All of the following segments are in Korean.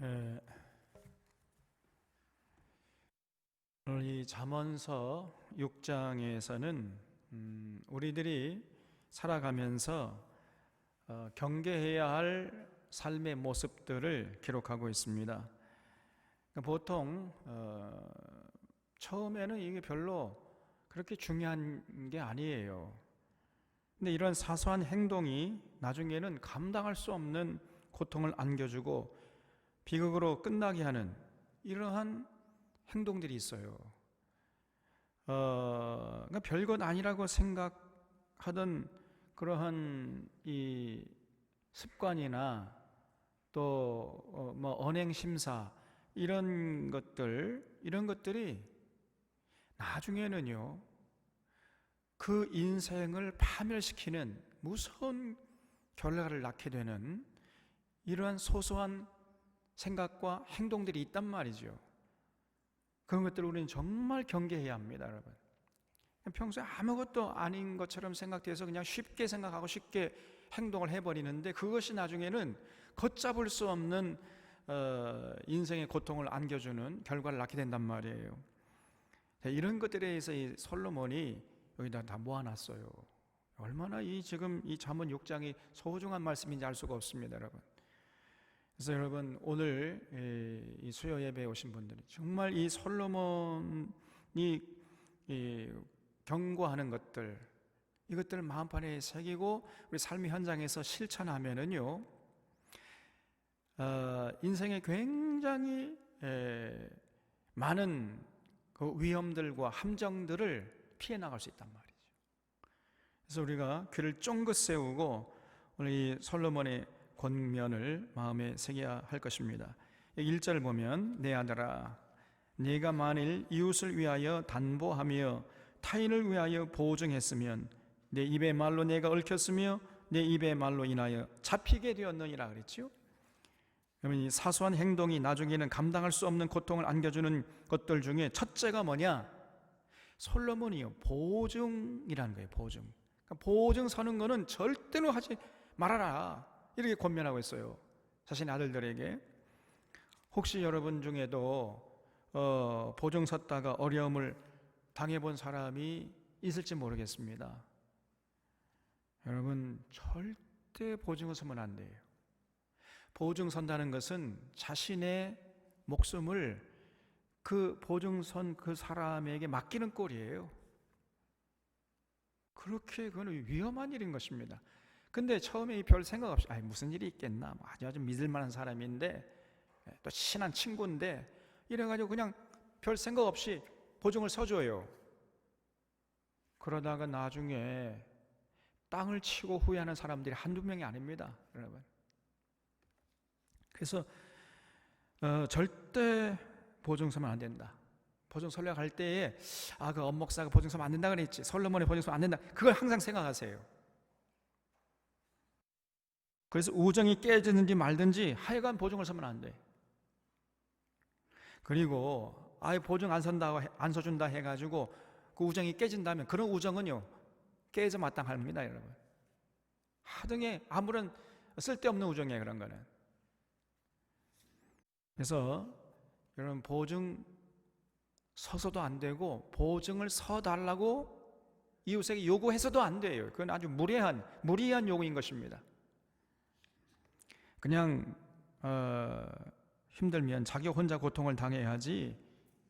예, 오늘 이 잠언서 6장에서는 우리들이 살아가면서 경계해야 할 삶의 모습들을 기록하고 있습니다. 그러니까 보통 처음에는 이게 별로 그렇게 중요한 게 아니에요. 근데 이런 사소한 행동이 나중에는 감당할 수 없는 고통을 안겨주고 비극으로 끝나게 하는 이러한 행동들이 있어요. 그러니까 별것 아니라고 생각하던 그러한 이 습관이나 또 언행 심사 이런 것들이 나중에는요 그 인생을 파멸시키는 무서운 결과를 낳게 되는 이러한 소소한 생각과 행동들이 있단 말이죠. 그런 것들을 우리는 정말 경계해야 합니다, 여러분. 평소에 아무것도 아닌 것처럼 생각돼서 그냥 쉽게 생각하고 쉽게 행동을 해버리는데 그것이 나중에는 걷잡을 수 없는 인생의 고통을 안겨주는 결과를 낳게 된단 말이에요. 이런 것들에 대해서 이 솔로몬이 여기다 다 모아놨어요. 얼마나 지금 이 잠언 6장이 소중한 말씀인지 알 수가 없습니다, 여러분. 그래서 여러분 오늘 이 수요 예배에 오신 분들이 정말 이 솔로몬이 경고하는 것들 이것들을 마음판에 새기고 우리 삶의 현장에서 실천하면은요 인생에 굉장히 많은 그 위험들과 함정들을 피해 나갈 수 있단 말이죠. 그래서 우리가 귀를 쫑긋 세우고 오늘 이 솔로몬의 권면을 마음에 새겨야 할 것입니다. 1절 보면 내 아들아 네가 만일 이웃을 위하여 단보하며 타인을 위하여 보증했으면 내 입의 말로 내가 얽혔으며 내 입의 말로 인하여 잡히게 되었느니라 그랬지요. 그러면 이 사소한 행동이 나중에는 감당할 수 없는 고통을 안겨주는 것들 중에 첫째가 뭐냐? 솔로몬이요 보증이라는 거예요. 보증. 그러니까 보증 서는 거는 절대로 하지 말아라 이렇게 권면하고 있어요. 자신의 아들들에게. 혹시 여러분 중에도 보증 섰다가 어려움을 당해본 사람이 있을지 모르겠습니다. 여러분 절대 보증을 서면 안 돼요. 보증 선다는 것은 자신의 목숨을 그 보증 선 그 사람에게 맡기는 꼴이에요. 그렇게 그건 위험한 일인 것입니다. 근데 처음에 별 생각 없이 무슨 일이 있겠나 아주 믿을 만한 사람인데 또 친한 친구인데 이래가지고 그냥 별 생각 없이 보증을 서줘요. 그러다가 나중에 땅을 치고 후회하는 사람들이 한두 명이 아닙니다, 여러분. 그래서 절대 보증 서면 안 된다. 보증 설려 갈 때에 그 엄목사가 보증 서면 안 된다 그랬지, 솔로몬의 보증 서면 안 된다, 그걸 항상 생각하세요. 그래서 우정이 깨지든지 말든지 하여간 보증을 서면 안 돼. 그리고 보증 안 서준다 해가지고 그 우정이 깨진다면 그런 우정은요 깨져 마땅합니다, 여러분. 하등에 아무런 쓸데없는 우정이에요, 그런 거는. 그래서 여러분 보증 서서도 안 되고 보증을 서달라고 이웃에게 요구해서도 안 돼요. 그건 아주 무리한 요구인 것입니다. 그냥 힘들면 자기 혼자 고통을 당해야지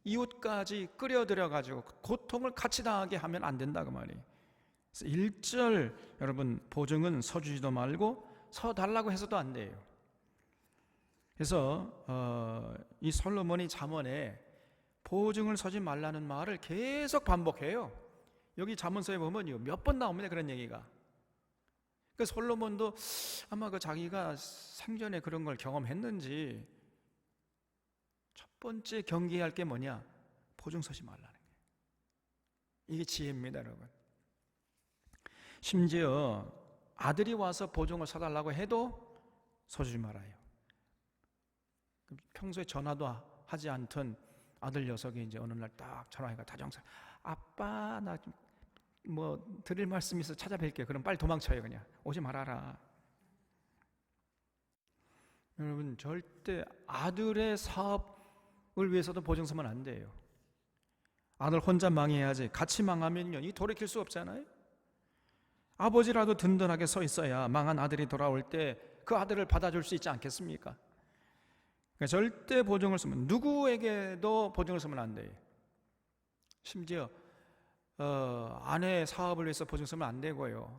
이웃까지 끌어들여가지고 고통을 같이 당하게 하면 안 된다 그 말이에요. 그래서 1절 여러분 보증은 서주지도 말고 서달라고 해서도 안 돼요. 그래서 이 솔로몬이 잠언에 보증을 서지 말라는 말을 계속 반복해요. 여기 잠언서에 보면요 몇 번 나옵니다, 그런 얘기가. 그 솔로몬도 아마 자기가 생전에 그런 걸 경험했는지 첫 번째 경계해야 할 게 뭐냐? 보증 서지 말라는 거예요. 이게 지혜입니다, 여러분. 심지어 아들이 와서 보증을 서달라고 해도 서주지 말아요. 평소에 전화도 하지 않던 아들 녀석이 이제 어느 날 딱 전화해가 다정사, 아빠 나 드릴 말씀이 있어서 찾아뵐게요. 그럼 빨리 도망쳐요. 그냥 오지 말아라. 여러분, 절대 아들의 사업을 위해서도 보증 서면 안 돼요. 아들 혼자 망해야지 같이 망하면요, 이 돌이킬 수 없잖아요. 아버지라도 든든하게 서 있어야 망한 아들이 돌아올 때 그 아들을 받아줄 수 있지 않겠습니까? 그러니까 절대 보증을 쓰면, 누구에게도 보증을 쓰면 안 돼요. 심지어 아내의 사업을 위해서 보증 쓰면 안 되고요.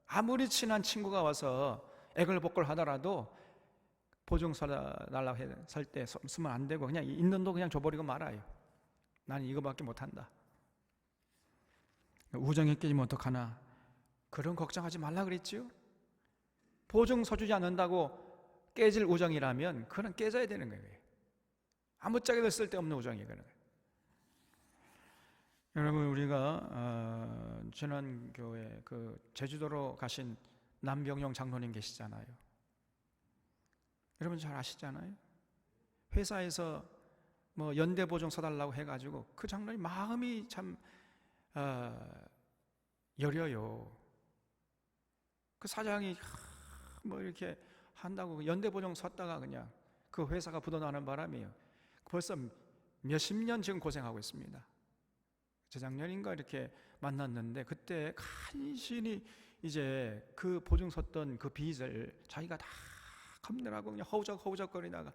아무리 친한 친구가 와서 애걸복걸 하더라도 보증 서달라고 살 때 쓰면 안 되고, 그냥 있는 돈 그냥 줘버리고 말아요. 나는 이거밖에 못한다. 우정이 깨지면 어떡하나, 그런 걱정하지 말라 그랬지요. 보증 서주지 않는다고 깨질 우정이라면 그건 깨져야 되는 거예요. 아무짝에도 쓸데없는 우정이 그런 거예요. 여러분, 우리가 지난 교회 그 제주도로 가신 남병용 장로님 계시잖아요. 여러분 잘 아시잖아요. 회사에서 뭐 연대 보증 서달라고 해가지고 그 장로님 마음이 참 여려요. 그 사장이 뭐 이렇게 한다고 연대 보증 섰다가 그냥 그 회사가 부도나는 바람이에요. 벌써 몇십 년 지금 고생하고 있습니다. 재작년인가 이렇게 만났는데, 그때 간신히 이제 그 보증 섰던 그 빚을 자기가 다 갚느라고 그냥 허우적허우적거리다가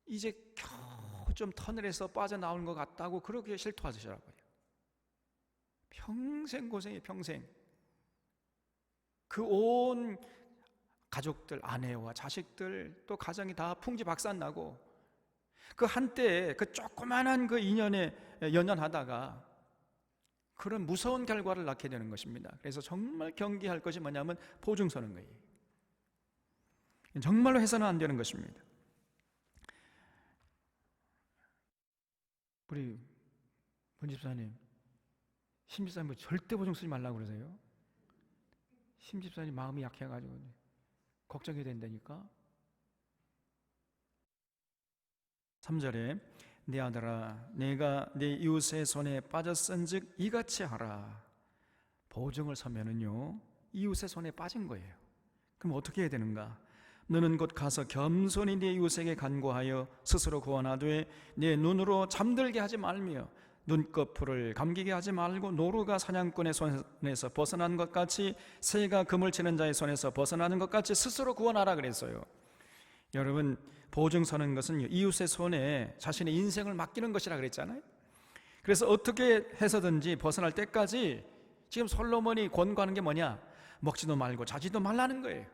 이제 겨우 좀 터널에서 빠져나오는 것 같다고 그렇게 실토하시더라고요. 평생 고생이 평생. 그 온 가족들, 아내와 자식들, 또 가정이 다 풍지박산나고, 그 한때 그 조그만한 그 인연에 연연하다가 그런 무서운 결과를 낳게 되는 것입니다. 그래서 정말 경계할 것이 뭐냐면 보증 서는 거예요. 정말로 해서는 안 되는 것입니다. 우리 문 집사님, 심 집사님 절대 보증 쓰지 말라고 그러세요. 심 집사님 마음이 약해가지고 걱정이 된다니까. 3절에 내 아들아, 내가 내 이웃의 손에 빠졌은즉 이같이 하라. 보증을 서면은요, 이웃의 손에 빠진 거예요. 그럼 어떻게 해야 되는가? 너는 곧 가서 겸손히 네 이웃에게 간구하여 스스로 구원하되 내 눈으로 잠들게 하지 말며 눈꺼풀을 감기게 하지 말고 노루가 사냥꾼의 손에서 벗어난 것 같이 새가 그물 치는 자의 손에서 벗어나는 것 같이 스스로 구원하라 그랬어요. 여러분, 보증 서는 것은 이웃의 손에 자신의 인생을 맡기는 것이라 그랬잖아요. 그래서 어떻게 해서든지 벗어날 때까지 지금 솔로몬이 권고하는 게 뭐냐? 먹지도 말고 자지도 말라는 거예요.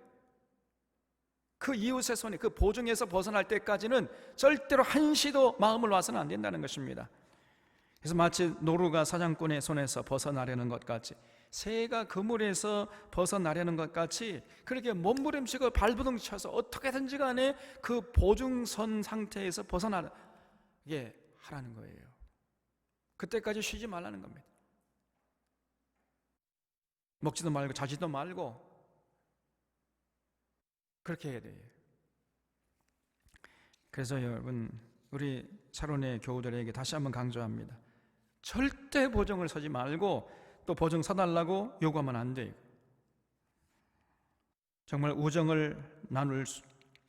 그 이웃의 손에, 그 보증에서 벗어날 때까지는 절대로 한시도 마음을 놔서는 안 된다는 것입니다. 그래서 마치 노루가 사냥꾼의 손에서 벗어나려는 것 같이, 새가 그물에서 벗어나려는 것 같이 그렇게 몸부림치고 발부둥쳐서 어떻게든지 간에 그 보증선 상태에서 벗어나게 하라는 거예요. 그때까지 쉬지 말라는 겁니다. 먹지도 말고 자지도 말고 그렇게 해야 돼요. 그래서 여러분, 우리 차론의 교우들에게 다시 한번 강조합니다. 절대 보증을 서지 말고 또 보증 서달라고 요구하면 안 돼요. 정말 우정을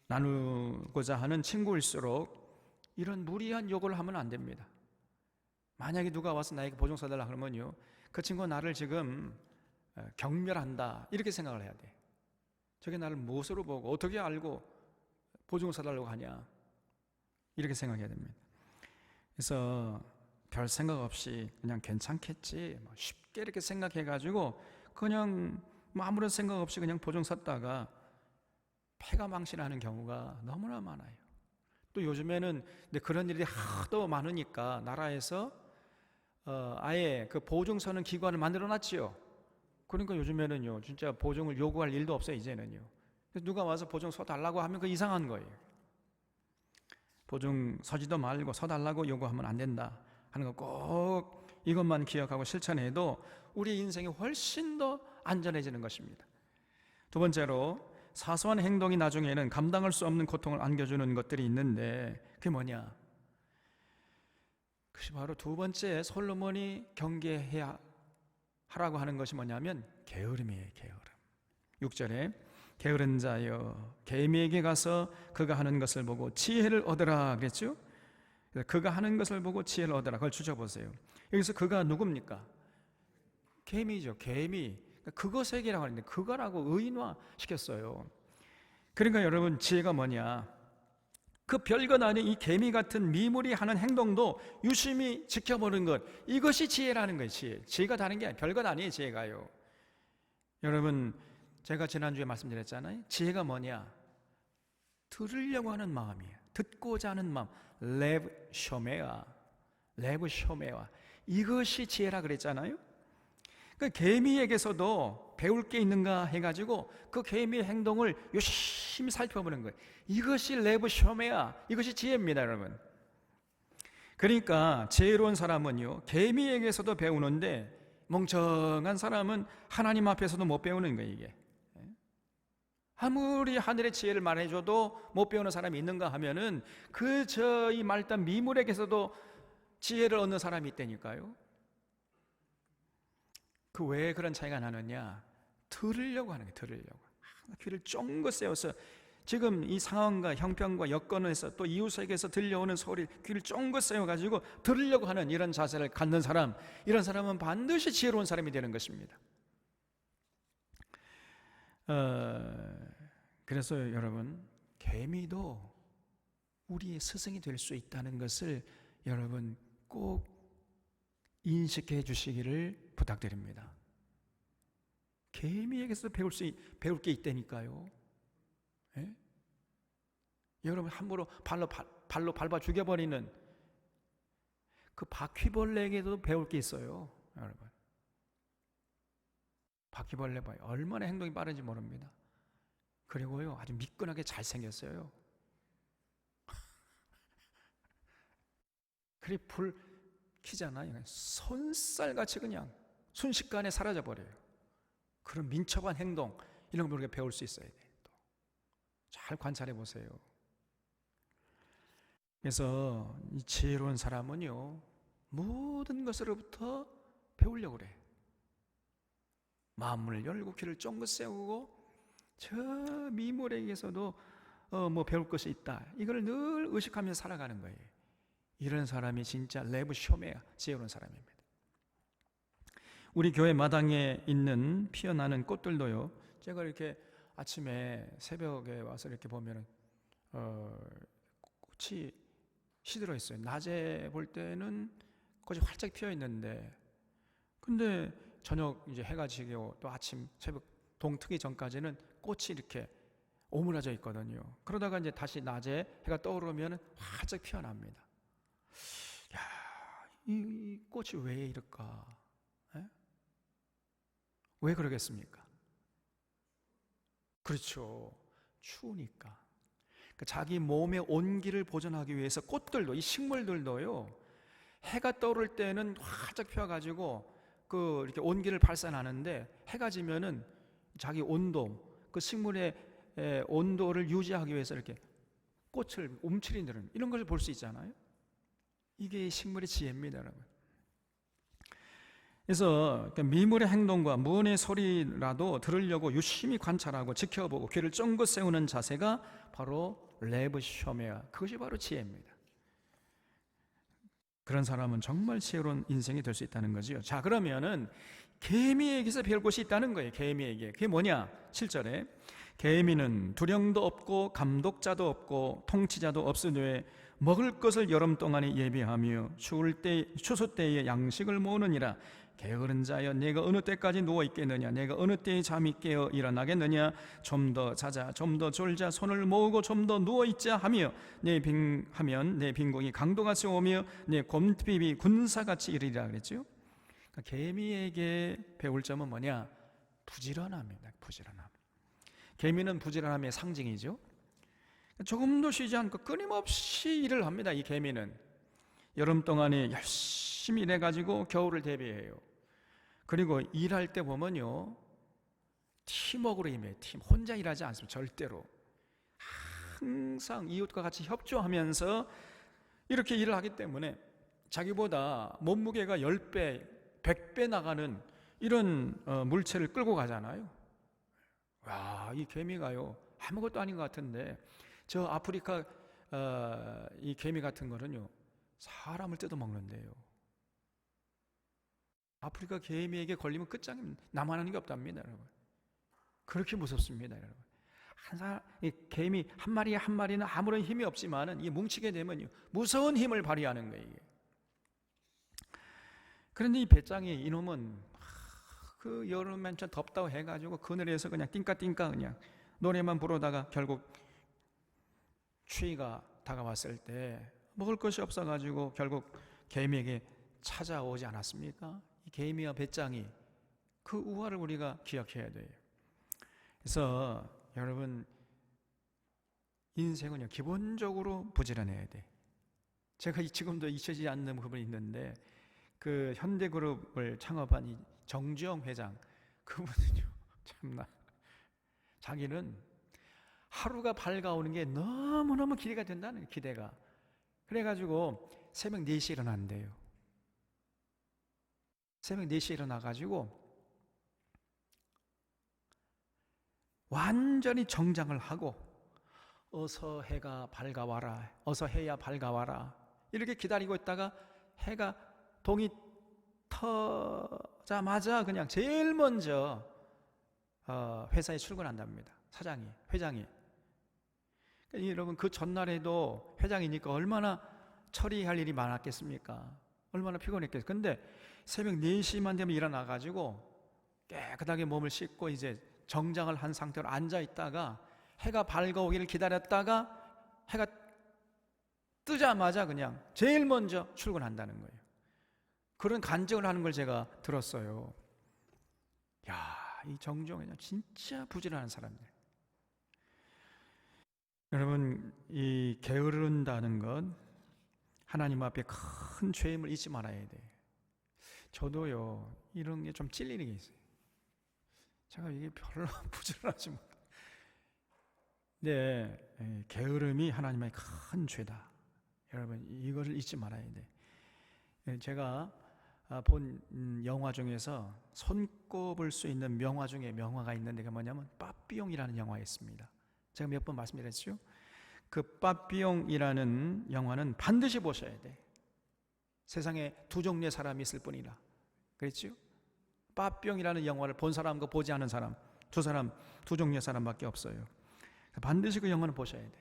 나누고자 하는 친구일수록 이런 무리한 요구를 하면 안 됩니다. 만약에 누가 와서 나에게 보증 서달라 그러면요, 그 친구가 나를 지금 경멸한다 이렇게 생각을 해야 돼. 저게 나를 무엇으로 보고 어떻게 알고 보증을 서달라고 하냐, 이렇게 생각해야 됩니다. 그래서 별 생각 없이 그냥 괜찮겠지 쉽게 이렇게 생각해가지고 그냥 아무런 생각 없이 그냥 보증 섰다가 패가 망신하는 경우가 너무나 많아요. 또 요즘에는 그런 일이 하도 많으니까 나라에서 아예 그 보증 서는 기관을 만들어 놨지요. 그러니까 요즘에는요, 진짜 보증을 요구할 일도 없어요, 이제는요. 그래서 누가 와서 보증 서달라고 하면 그 이상한 거예요. 보증 서지도 말고 서달라고 요구하면 안 된다 하는 거 꼭 이것만 기억하고 실천해도 우리 인생이 훨씬 더 안전해지는 것입니다. 두 번째로, 사소한 행동이 나중에는 감당할 수 없는 고통을 안겨주는 것들이 있는데 그게 뭐냐? 그것이 바로 두 번째 솔로몬이 경계해야 하라고 하는 것이 뭐냐면 게으름이에요. 게으름. 6절에 게으른 자여 개미에게 가서 그가 하는 것을 보고 지혜를 얻으라 그랬죠. 그가 하는 것을 보고 지혜를 얻으라. 그걸 주셔보세요. 여기서 그가 누굽니까? 개미죠. 개미. 그것에게라고 하는데 그거라고 의인화시켰어요. 그러니까 여러분, 지혜가 뭐냐? 그 별것 아닌 이 개미 같은 미물이 하는 행동도 유심히 지켜보는 것, 이것이 지혜라는 거예요. 지혜가 다른 게 아니에요. 별것 아니에요. 지혜가요. 여러분, 제가 지난주에 말씀드렸잖아요. 지혜가 뭐냐? 들으려고 하는 마음이에요. 듣고자 하는 마음. 레브 쇼메아. 이것이 지혜라 그랬잖아요. 그 개미에게서도 배울 게 있는가 해가지고 그 개미의 행동을 열심히 살펴보는 거예요. 이것이 레브 쇼메아, 이것이 지혜입니다, 여러분. 그러니까 지혜로운 사람은요, 개미에게서도 배우는데 멍청한 사람은 하나님 앞에서도 못 배우는 거예요, 이게. 아무리 하늘의 지혜를 말해줘도 못 배우는 사람이 있는가 하면은 이 말단 미물에게서도 지혜를 얻는 사람이 있다니까요. 그 왜 그런 차이가 나느냐? 들으려고 하는 거예요. 들으려고. 귀를 쫑긋 세워서 지금 이 상황과 형편과 여건에서 또 이웃에게서 들려오는 소리 귀를 쫑긋 세워가지고 들으려고 하는 이런 자세를 갖는 사람, 이런 사람은 반드시 지혜로운 사람이 되는 것입니다. 그래서 여러분, 개미도 우리의 스승이 될 수 있다는 것을 여러분 꼭 인식해 주시기를 부탁드립니다. 개미에게서 배울 게 있다니까요. 예? 여러분 함부로 발로 밟아 죽여버리는 그 바퀴벌레에게도 배울 게 있어요. 여러분, 바퀴벌레 봐요. 얼마나 행동이 빠른지 모릅니다. 그리고요, 아주 미끈하게 잘생겼어요. 그래 불 키잖아요. 손살같이 그냥 순식간에 사라져버려요. 그런 민첩한 행동, 이런 걸 우리가 배울 수 있어야 돼요. 잘 관찰해 보세요. 그래서 이 지혜로운 사람은요, 모든 것으로부터 배우려고 그래. 마음을 열고 귀를 쫑긋 세우고 저 미물에게서도 뭐 배울 것이 있다, 이걸 늘 의식하면서 살아가는 거예요. 이런 사람이 진짜 레브 쇼메아, 지혜로운 사람입니다. 우리 교회 마당에 있는 피어나는 꽃들도요, 제가 이렇게 아침에 새벽에 와서 이렇게 보면은 꽃이 시들어 있어요. 낮에 볼 때는 꽃이 활짝 피어 있는데, 근데 저녁 이제 해가 지고 또 아침 새벽 동 트기 전까지는 꽃이 이렇게 오므라져 있거든요. 그러다가 이제 다시 낮에 해가 떠오르면 활짝 피어납니다. 야, 이 꽃이 왜 이럴까? 에? 왜 그러겠습니까? 그렇죠. 추우니까. 자기 몸의 온기를 보존하기 위해서 꽃들도, 이 식물들도요, 해가 떠오를 때는 활짝 피어가지고 이렇게 온기를 발산하는데, 해가 지면은 자기 온도, 그 식물의 온도를 유지하기 위해서 이렇게 꽃을 움츠리는 이런 것을 볼 수 있잖아요. 이게 식물의 지혜입니다, 여러분. 그래서 미물의 행동과 무언의 소리라도 들으려고 유심히 관찰하고 지켜보고 귀를 쫑긋 세우는 자세가 바로 레브 쇼메아, 그것이 바로 지혜입니다. 그런 사람은 정말 지혜로운 인생이 될 수 있다는 거죠. 자, 그러면은 개미에게서 배울 것이 있다는 거예요. 개미에게. 그게 뭐냐? 7절에 개미는 두령도 없고 감독자도 없고 통치자도 없으되 먹을 것을 여름 동안에 예비하며 추수 때에 양식을 모으느니라. 게으른 자여, 내가 어느 때까지 누워 있겠느냐? 내가 어느 때에 잠이 깨어 일어나겠느냐? 좀 더 자자, 좀 더 졸자, 손을 모으고 좀 더 누워 있자 하며 내 빈궁이 강도같이 오며 내 곰핍이 군사같이 이르리라 그랬죠. 그러니까 개미에게 배울 점은 뭐냐? 부지런함입니다. 부지런함. 개미는 부지런함의 상징이죠. 조금도 쉬지 않고 끊임없이 일을 합니다. 이 개미는 여름 동안에 열심히 일해가지고 겨울을 대비해요. 그리고 일할 때 보면요, 팀워크로 임해요. 혼자 일하지 않습니다. 절대로. 항상 이웃과 같이 협조하면서 이렇게 일을 하기 때문에 자기보다 몸무게가 10배, 100배 나가는 이런 물체를 끌고 가잖아요. 와, 이 개미가요 아무것도 아닌 것 같은데 저 아프리카 이 개미 같은 거는요 사람을 뜯어먹는데요. 아프리카 개미에게 걸리면 끝장입니다. 남아나는 게 없답니다, 여러분. 그렇게 무섭습니다, 여러분. 이 개미 한 마리 한 마리는 아무런 힘이 없지만은 이게 뭉치게 되면요 무서운 힘을 발휘하는 거예요. 이게. 그런데 이 배짱이 이놈은 그 여름엔 좀 덥다고 해가지고 그늘에서 그냥 띵까띵까 그냥 노래만 부르다가 결국 추위가 다가왔을 때 먹을 것이 없어가지고 결국 개미에게 찾아오지 않았습니까? 이 개미와 배짱이 그 우화를 우리가 기억해야 돼요. 그래서 여러분 인생은요 기본적으로 부지런해야 돼. 제가 지금도 잊혀지지 않는 부분이 있는데 그 현대그룹을 창업한 이 정주영 회장 그분은요 참나 자기는 하루가 밝아오는 게 너무너무 기대가 된다는 기대가. 그래가지고 새벽 4시에 일어난대요. 새벽 4시에 일어나가지고 완전히 정장을 하고 어서 해가 밝아와라, 어서 해야 밝아와라 이렇게 기다리고 있다가 해가 동이 터자마자 그냥 제일 먼저 회사에 출근한답니다. 사장이, 회장이. 그러니까 여러분 그 전날에도 회장이니까 얼마나 처리할 일이 많았겠습니까? 얼마나 피곤했겠어요. 근데 새벽 4시만 되면 일어나가지고 깨끗하게 몸을 씻고 이제 정장을 한 상태로 앉아 있다가 해가 밝아오기를 기다렸다가 해가 뜨자마자 그냥 제일 먼저 출근한다는 거예요. 그런 간증을 하는 걸 제가 들었어요. 야, 이 정종회장 진짜 부지런한 사람들. 여러분, 이 게으른다는 건 하나님 앞에 큰 죄임을 잊지 말아야 돼. 저도요 이런 게 좀 찔리는 게 있어요. 제가 이게 별로 부지런하지 못. 네, 게으름이 하나님의 큰 죄다. 여러분 이것을 잊지 말아야 돼. 제가 본 영화 중에서 손꼽을 수 있는 명화 중에 명화가 있는데 그게 뭐냐면 빠삐용이라는 영화였습니다. 제가 몇 번 말씀드렸죠. 그 빠삐용이라는 영화는 반드시 보셔야 돼. 세상에 두 종류의 사람이 있을 뿐이라. 그랬죠? 빠삐용이라는 영화를 본 사람과 보지 않은 사람, 두 종류의 사람밖에 없어요. 반드시 그 영화는 보셔야 돼.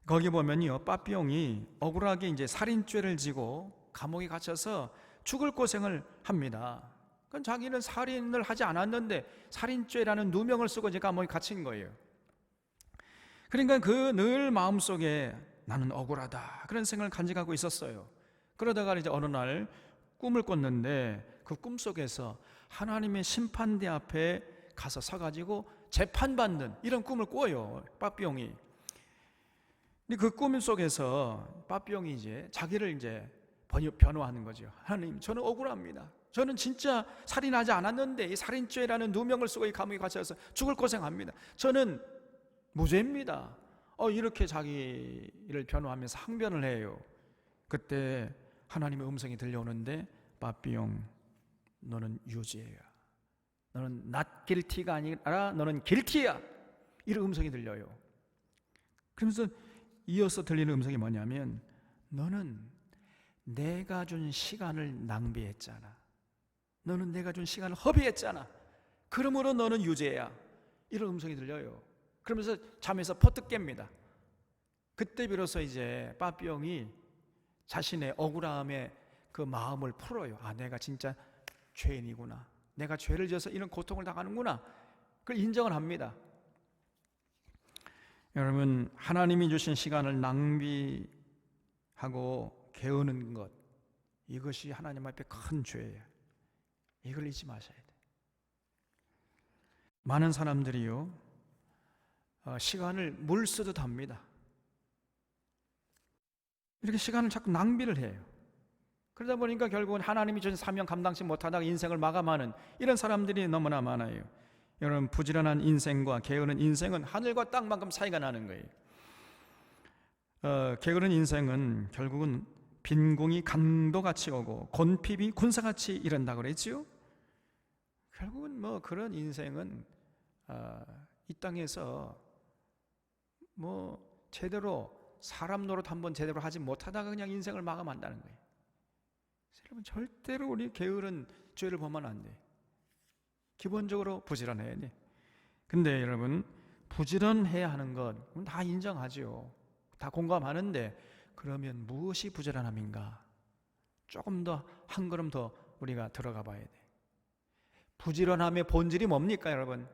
거기 보면요, 빠삐용이 억울하게 이제 살인죄를 지고 감옥에 갇혀서 죽을 고생을 합니다. 그건 자기는 살인을 하지 않았는데 살인죄라는 누명을 쓰고 이제 감옥에 갇힌 거예요. 그러니까 그 늘 마음속에 나는 억울하다 그런 생각을 간직하고 있었어요. 그러다가 이제 어느 날 꿈을 꿨는데 그 꿈속에서 하나님의 심판대 앞에 가서 서가지고 재판받는 이런 꿈을 꿔요, 빠삐용이. 근데 그 꿈 속에서 빠삐용이 이제 자기를 이제 변호하는 거죠. 하나님, 저는 억울합니다. 저는 진짜 살인하지 않았는데 이 살인죄라는 누명을 쓰고 이 감옥에 갇혀서 죽을 고생합니다. 저는 무죄입니다. 이렇게 자기를 변호하면서 항변을 해요. 그때 하나님의 음성이 들려오는데 빠삐용, 너는 유죄야. 너는 not guilty가 아니라 너는 guilty야. 이런 음성이 들려요. 그러면서 이어서 들리는 음성이 뭐냐면 너는 내가 준 시간을 낭비했잖아. 너는 내가 준 시간을 허비했잖아. 그러므로 너는 유죄야. 이런 음성이 들려요. 그러면서 잠에서 퍼뜩 깹니다. 그때 비로소 이제 빠삐용이 자신의 억울함의 그 마음을 풀어요. 아, 내가 진짜 죄인이구나. 내가 죄를 지어서 이런 고통을 당하는구나. 그걸 인정을 합니다. 여러분, 하나님이 주신 시간을 낭비하고 게으는 것, 이것이 하나님 앞에 큰 죄예요. 이걸 잊지 마셔야 돼요. 많은 사람들이요 시간을 물 쓰듯 합니다. 이렇게 시간을 자꾸 낭비를 해요. 그러다 보니까 결국은 하나님이 주신 사명 감당치 못하다가 인생을 마감하는 이런 사람들이 너무나 많아요. 여러분, 부지런한 인생과 게으른 인생은 하늘과 땅만큼 차이가 나는 거예요. 게으른 인생은 결국은 빈궁이 강도같이 오고 곤핍이 군사같이 이른다고 그랬지요. 결국은 뭐 그런 인생은 이 땅에서 제대로 사람 노릇 한번 제대로 하지 못하다가 그냥 인생을 마감한다는 거예요. 여러분, 절대로 우리 게으른 죄를 범하면 안 돼. 기본적으로 부지런해야 돼. 근데 여러분, 부지런해야 하는 것 다 인정하죠. 다 공감하는데, 그러면 무엇이 부지런함인가? 조금 더 한 걸음 더 우리가 들어가 봐야 돼. 부지런함의 본질이 뭡니까, 여러분?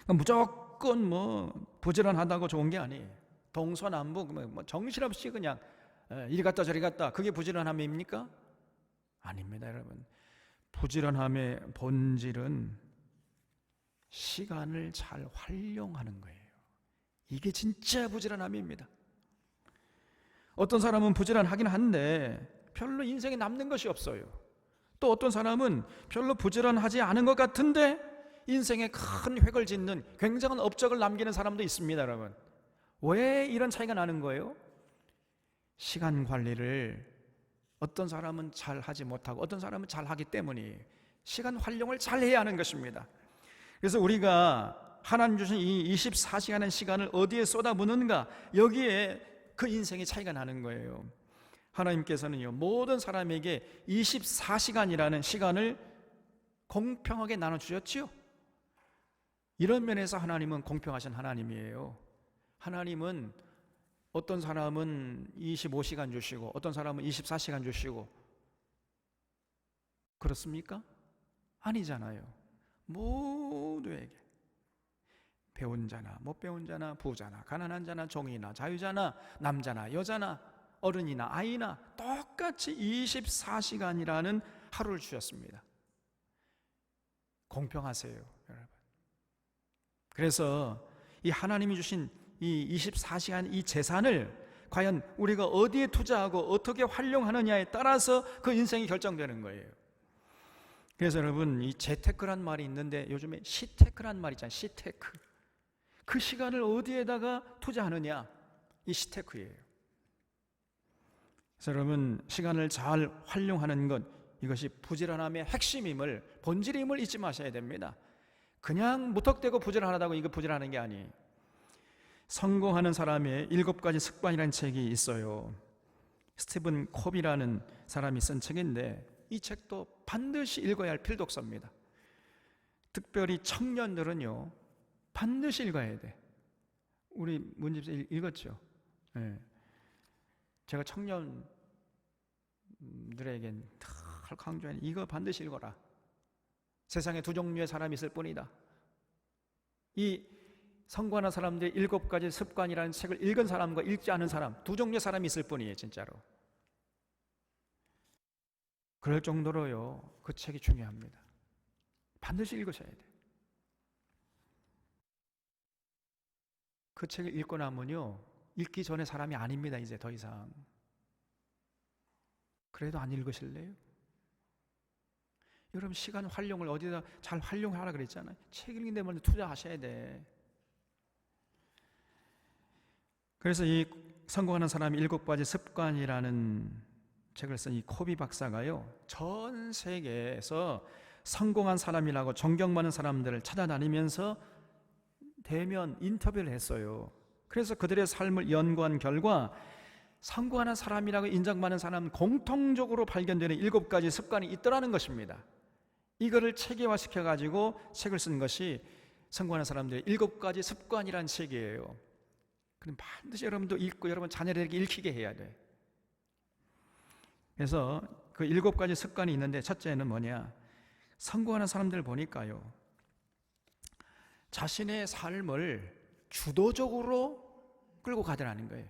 무조건 부지런하다고 좋은 게 아니에요. 동서남북 정신없이 그냥 이리 갔다 저리 갔다, 그게 부지런함입니까? 아닙니다, 여러분. 부지런함의 본질은 시간을 잘 활용하는 거예요. 이게 진짜 부지런함입니다. 어떤 사람은 부지런하긴 한데 별로 인생에 남는 것이 없어요. 또 어떤 사람은 별로 부지런하지 않은 것 같은데 인생에 큰 획을 짓는 굉장한 업적을 남기는 사람도 있습니다, 여러분. 왜 이런 차이가 나는 거예요? 시간 관리를 어떤 사람은 잘 하지 못하고 어떤 사람은 잘 하기 때문이에요. 시간 활용을 잘 해야 하는 것입니다. 그래서 우리가 하나님 주신 이 24시간의 시간을 어디에 쏟아붓는가, 여기에 그 인생의 차이가 나는 거예요. 하나님께서는요, 모든 사람에게 24시간이라는 시간을 공평하게 나눠주셨지요. 이런 면에서 하나님은 공평하신 하나님이에요. 하나님은 어떤 사람은 25시간 주시고 어떤 사람은 24시간 주시고 그렇습니까? 아니잖아요. 모두에게, 배운 자나 못 배운 자나 부자나 가난한 자나 종이나 자유자나 남자나 여자나 어른이나 아이나 똑같이 24시간이라는 하루를 주셨습니다. 공평하세요, 여러분. 그래서 이 하나님이 주신 이 24시간 이 재산을 과연 우리가 어디에 투자하고 어떻게 활용하느냐에 따라서 그 인생이 결정되는 거예요. 그래서 여러분, 이 재테크란 말이 있는데 요즘에 시테크란 말이 있잖아요. 시테크. 그 시간을 어디에다가 투자하느냐, 이 시테크예요. 그래서 여러분, 시간을 잘 활용하는 것, 이것이 부지런함의 핵심임을, 본질임을 잊지 마셔야 됩니다. 그냥 무턱대고 부지런하다고 이거 부지런하는 게 아니에요. 성공하는 사람의 7가지 습관이라는 책이 있어요. 스티븐 콥이라는 사람이 쓴 책인데 이 책도 반드시 읽어야 할 필독서입니다. 특별히 청년들은요, 반드시 읽어야 돼. 우리 문집사 읽었죠? 네. 제가 청년들에겐 다 강조하는, 이거 반드시 읽어라. 세상에 두 종류의 사람이 있을 뿐이다. 이 성공하는 사람들의 7가지 습관이라는 책을 읽은 사람과 읽지 않은 사람, 두 종류의 사람이 있을 뿐이에요, 진짜로. 그럴 정도로요, 그 책이 중요합니다. 반드시 읽으셔야 돼요. 그 책을 읽고 나면요, 읽기 전에 사람이 아닙니다, 이제 더 이상. 그래도 안 읽으실래요? 여러분, 시간 활용을 어디다 잘 활용하라 그랬잖아요. 책 읽는 데 먼저 투자하셔야 돼. 그래서 이 성공하는 사람의 7가지 습관이라는 책을 쓴 이 코비 박사가요, 전 세계에서 성공한 사람이라고 존경받는 사람들을 찾아다니면서 대면 인터뷰를 했어요. 그래서 그들의 삶을 연구한 결과 성공하는 사람이라고 인정받는 사람은 공통적으로 발견되는 7가지 습관이 있더라는 것입니다. 이거를 체계화시켜 가지고 책을 쓴 것이 성공하는 사람들의 7가지 습관이라는 책이에요. 그럼 반드시 여러분도 읽고 여러분 자녀들에게 읽히게 해야 돼. 그래서 그 7가지 습관이 있는데, 첫째는 뭐냐, 성공하는 사람들 보니까요, 자신의 삶을 주도적으로 끌고 가더라는 거예요.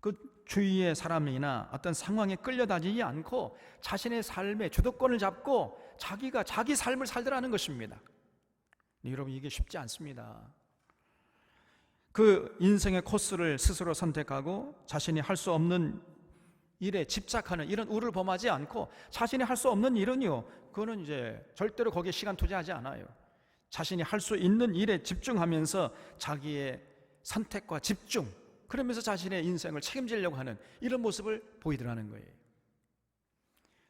그 주위의 사람이나 어떤 상황에 끌려다니지 않고 자신의 삶의 주도권을 잡고 자기가 자기 삶을 살더라는 것입니다. 여러분, 이게 쉽지 않습니다. 그 인생의 코스를 스스로 선택하고 자신이 할 수 없는 일에 집착하는 이런 우를 범하지 않고, 자신이 할 수 없는 일은요, 그거는 이제 절대로 거기에 시간 투자하지 않아요. 자신이 할 수 있는 일에 집중하면서 자기의 선택과 집중, 그러면서 자신의 인생을 책임지려고 하는 이런 모습을 보이더라는 거예요.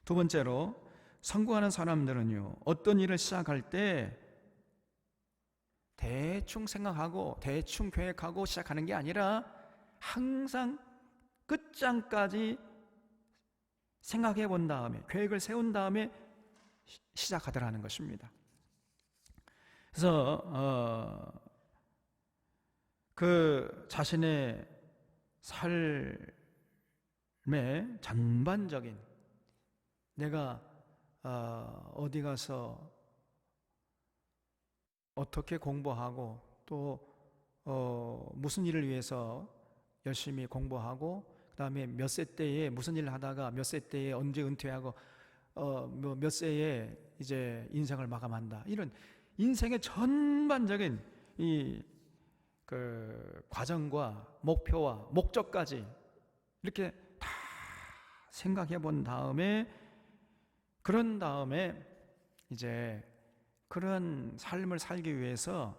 두 번째로, 성공하는 사람들은요, 어떤 일을 시작할 때 대충 생각하고 대충 계획하고 시작하는 게 아니라 항상 끝장까지 생각해 본 다음에 계획을 세운 다음에 시작하더라는 것입니다. 그래서 그 자신의 삶의 전반적인, 내가 어디 가서 어떻게 공부하고 또 무슨 일을 위해서 열심히 공부하고, 그 다음에 몇 세 때에 무슨 일을 하다가 몇 세 때에 언제 은퇴하고 몇 세에 이제 인생을 마감한다, 이런 인생의 전반적인 이 그 과정과 목표와 목적까지 이렇게 다 생각해 본 다음에, 그런 다음에 이제 그런 삶을 살기 위해서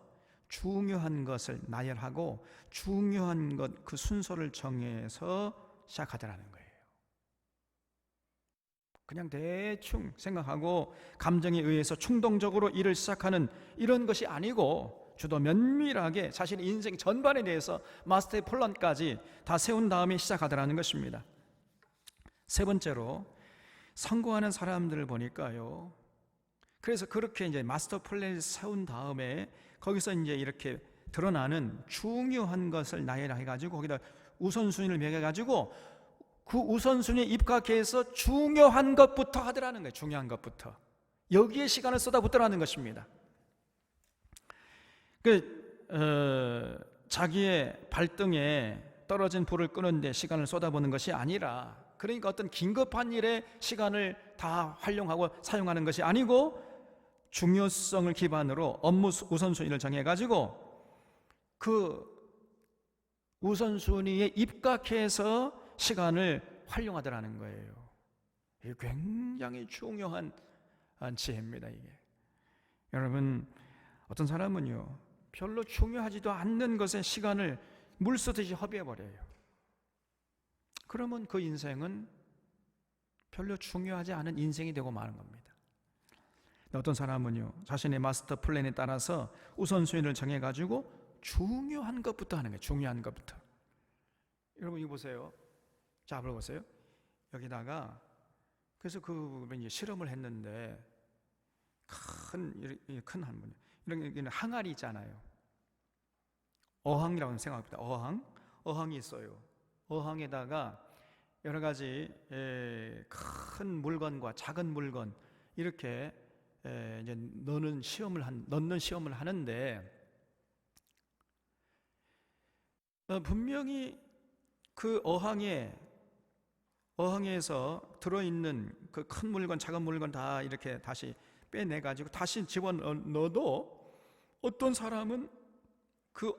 중요한 것을 나열하고 중요한 것 그 순서를 정해서 시작하더라는 거예요. 그냥 대충 생각하고 감정에 의해서 충동적으로 일을 시작하는 이런 것이 아니고, 주도 면밀하게 자신의 인생 전반에 대해서 마스터의 플랜까지 다 세운 다음에 시작하더라는 것입니다. 세 번째로, 성공하는 사람들을 보니까요, 그래서 그렇게 이제 마스터 플랜을 세운 다음에 거기서 이제 이렇게 드러나는 중요한 것을 나열해가지고 거기다 우선순위를 매겨가지고 그 우선순위에 입각해서 중요한 것부터 하더라는 거예요. 중요한 것부터 여기에 시간을 쏟아붓더라는 것입니다. 자기의 발등에 떨어진 불을 끄는데 시간을 쏟아붓는 것이 아니라, 그러니까 어떤 긴급한 일에 시간을 다 활용하고 사용하는 것이 아니고, 중요성을 기반으로 업무 우선순위를 정해가지고 그 우선순위에 입각해서 시간을 활용하더라는 거예요. 이게 굉장히 중요한 지혜입니다. 이게 여러분, 어떤 사람은요 별로 중요하지도 않는 것에 시간을 물 쓰듯이 허비해버려요. 그러면 그 인생은 별로 중요하지 않은 인생이 되고 마는 겁니다. 어떤 사람은요 자신의 마스터 플랜에 따라서 우선순위를 정해가지고 중요한 것부터 하는 거예요. 중요한 것부터. 여러분 이거 보세요. 자, 보세요. 여기다가 그래서 그 이제 실험을 했는데 큰 한 분, 이런 항아리 있잖아요. 어항이라고 생각합니다. 어항이 있어요. 어항에다가 여러 가지 큰 물건과 작은 물건 이렇게 이제 넣는 시험을 하는데, 분명히 그 어항에서 들어있는 그 큰 물건, 작은 물건 다 이렇게 다시 빼내가지고 다시 집어넣어도 어떤 사람은 그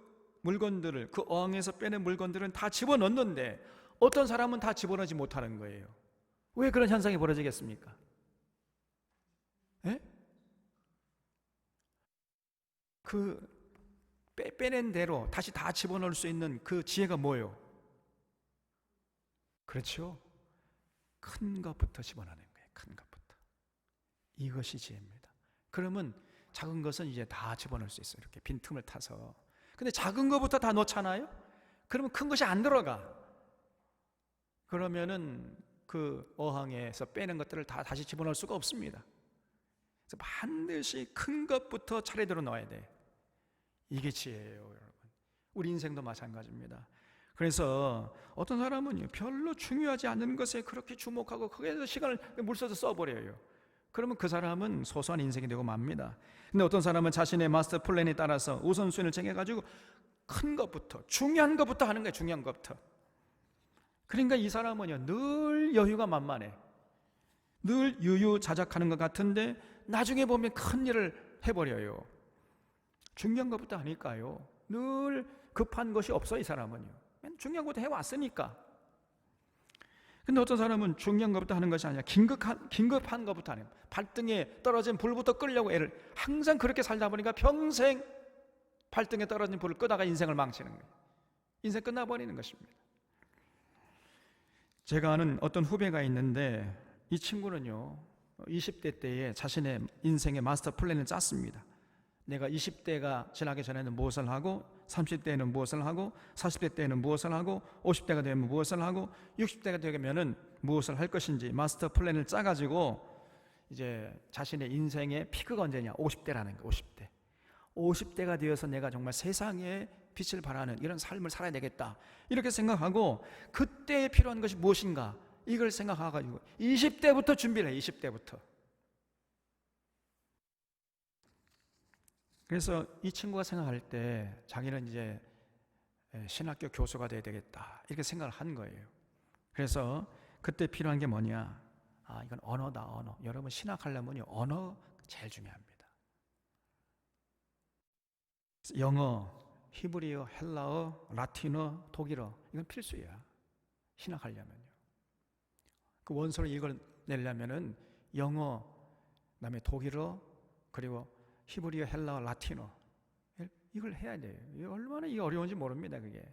물건들을, 그 어항에서 빼낸 물건들은 다 집어넣는데 어떤 사람은 다 집어넣지 못하는 거예요. 왜 그런 현상이 벌어지겠습니까? 예? 그 빼낸 대로 다시 다 집어넣을 수 있는 그 지혜가 뭐예요? 그렇죠. 큰 것부터 집어넣는 거예요. 큰 것부터. 이것이 지혜입니다. 그러면 작은 것은 이제 다 집어넣을 수 있어요. 이렇게 빈틈을 타서. 근데 작은 것부터 다 넣잖아요. 그러면 큰 것이 안 들어가. 그러면은 그 어항에서 빼낸 것들을 다 다시 집어넣을 수가 없습니다. 그래서 반드시 큰 것부터 차례대로 넣어야 돼. 이게 지혜예요, 여러분. 우리 인생도 마찬가지입니다. 그래서 어떤 사람은 별로 중요하지 않은 것에 그렇게 주목하고 거기에서 시간을 물써서 써버려요. 그러면 그 사람은 소소한 인생이 되고 맙니다. 근데 어떤 사람은 자신의 마스터 플랜에 따라서 우선순위를 정해가지고 큰 것부터, 중요한 것부터 하는 거예요. 중요한 것부터. 그러니까 이 사람은요 늘 여유가 만만해. 늘 유유자적하는 것 같은데 나중에 보면 큰 일을 해버려요. 중요한 것부터 하니까요 늘 급한 것이 없어. 이 사람은요 중요한 것부터 해왔으니까. 근데 어떤 사람은 중요한 것부터 하는 것이 아니라 긴급한 것부터 하는 거예요. 발등에 떨어진 불부터 끄려고 애를, 항상 그렇게 살다 보니까 평생 발등에 떨어진 불을 끄다가 인생을 망치는 거예요. 인생 끝나버리는 것입니다. 제가 아는 어떤 후배가 있는데 이 친구는요 20대 때에 자신의 인생의 마스터 플랜을 짰습니다. 내가 20대가 지나기 전에는 무엇을 하고, 30대에는 무엇을 하고, 40대 때에는 무엇을 하고, 50대가 되면 무엇을 하고, 60대가 되면은 무엇을 할 것인지 마스터 플랜을 짜가지고 이제 자신의 인생의 피크가 언제냐? 50대라는 거예요. 50대. 50대가 되어서 내가 정말 세상에 빛을 발하는 이런 삶을 살아야 되겠다, 이렇게 생각하고 그때에 필요한 것이 무엇인가 이걸 생각해가지고 20대부터 준비를 해. 20대부터. 그래서 이 친구가 생각할 때 자기는 이제 신학교 교수가 돼야 되겠다, 이렇게 생각을 한 거예요. 그래서 그때 필요한 게 뭐냐? 이건 언어다, 언어. 여러분 신학하려면 언어 제일 중요합니다. 영어, 히브리어, 헬라어, 라틴어, 독일어, 이건 필수야. 신학하려면요. 그 원서를 이걸 내려면은 영어, 그다음에 독일어, 그리고 히브리어, 헬라어, 라틴어, 이걸 해야 돼요. 얼마나 이게 어려운지 모릅니다, 그게.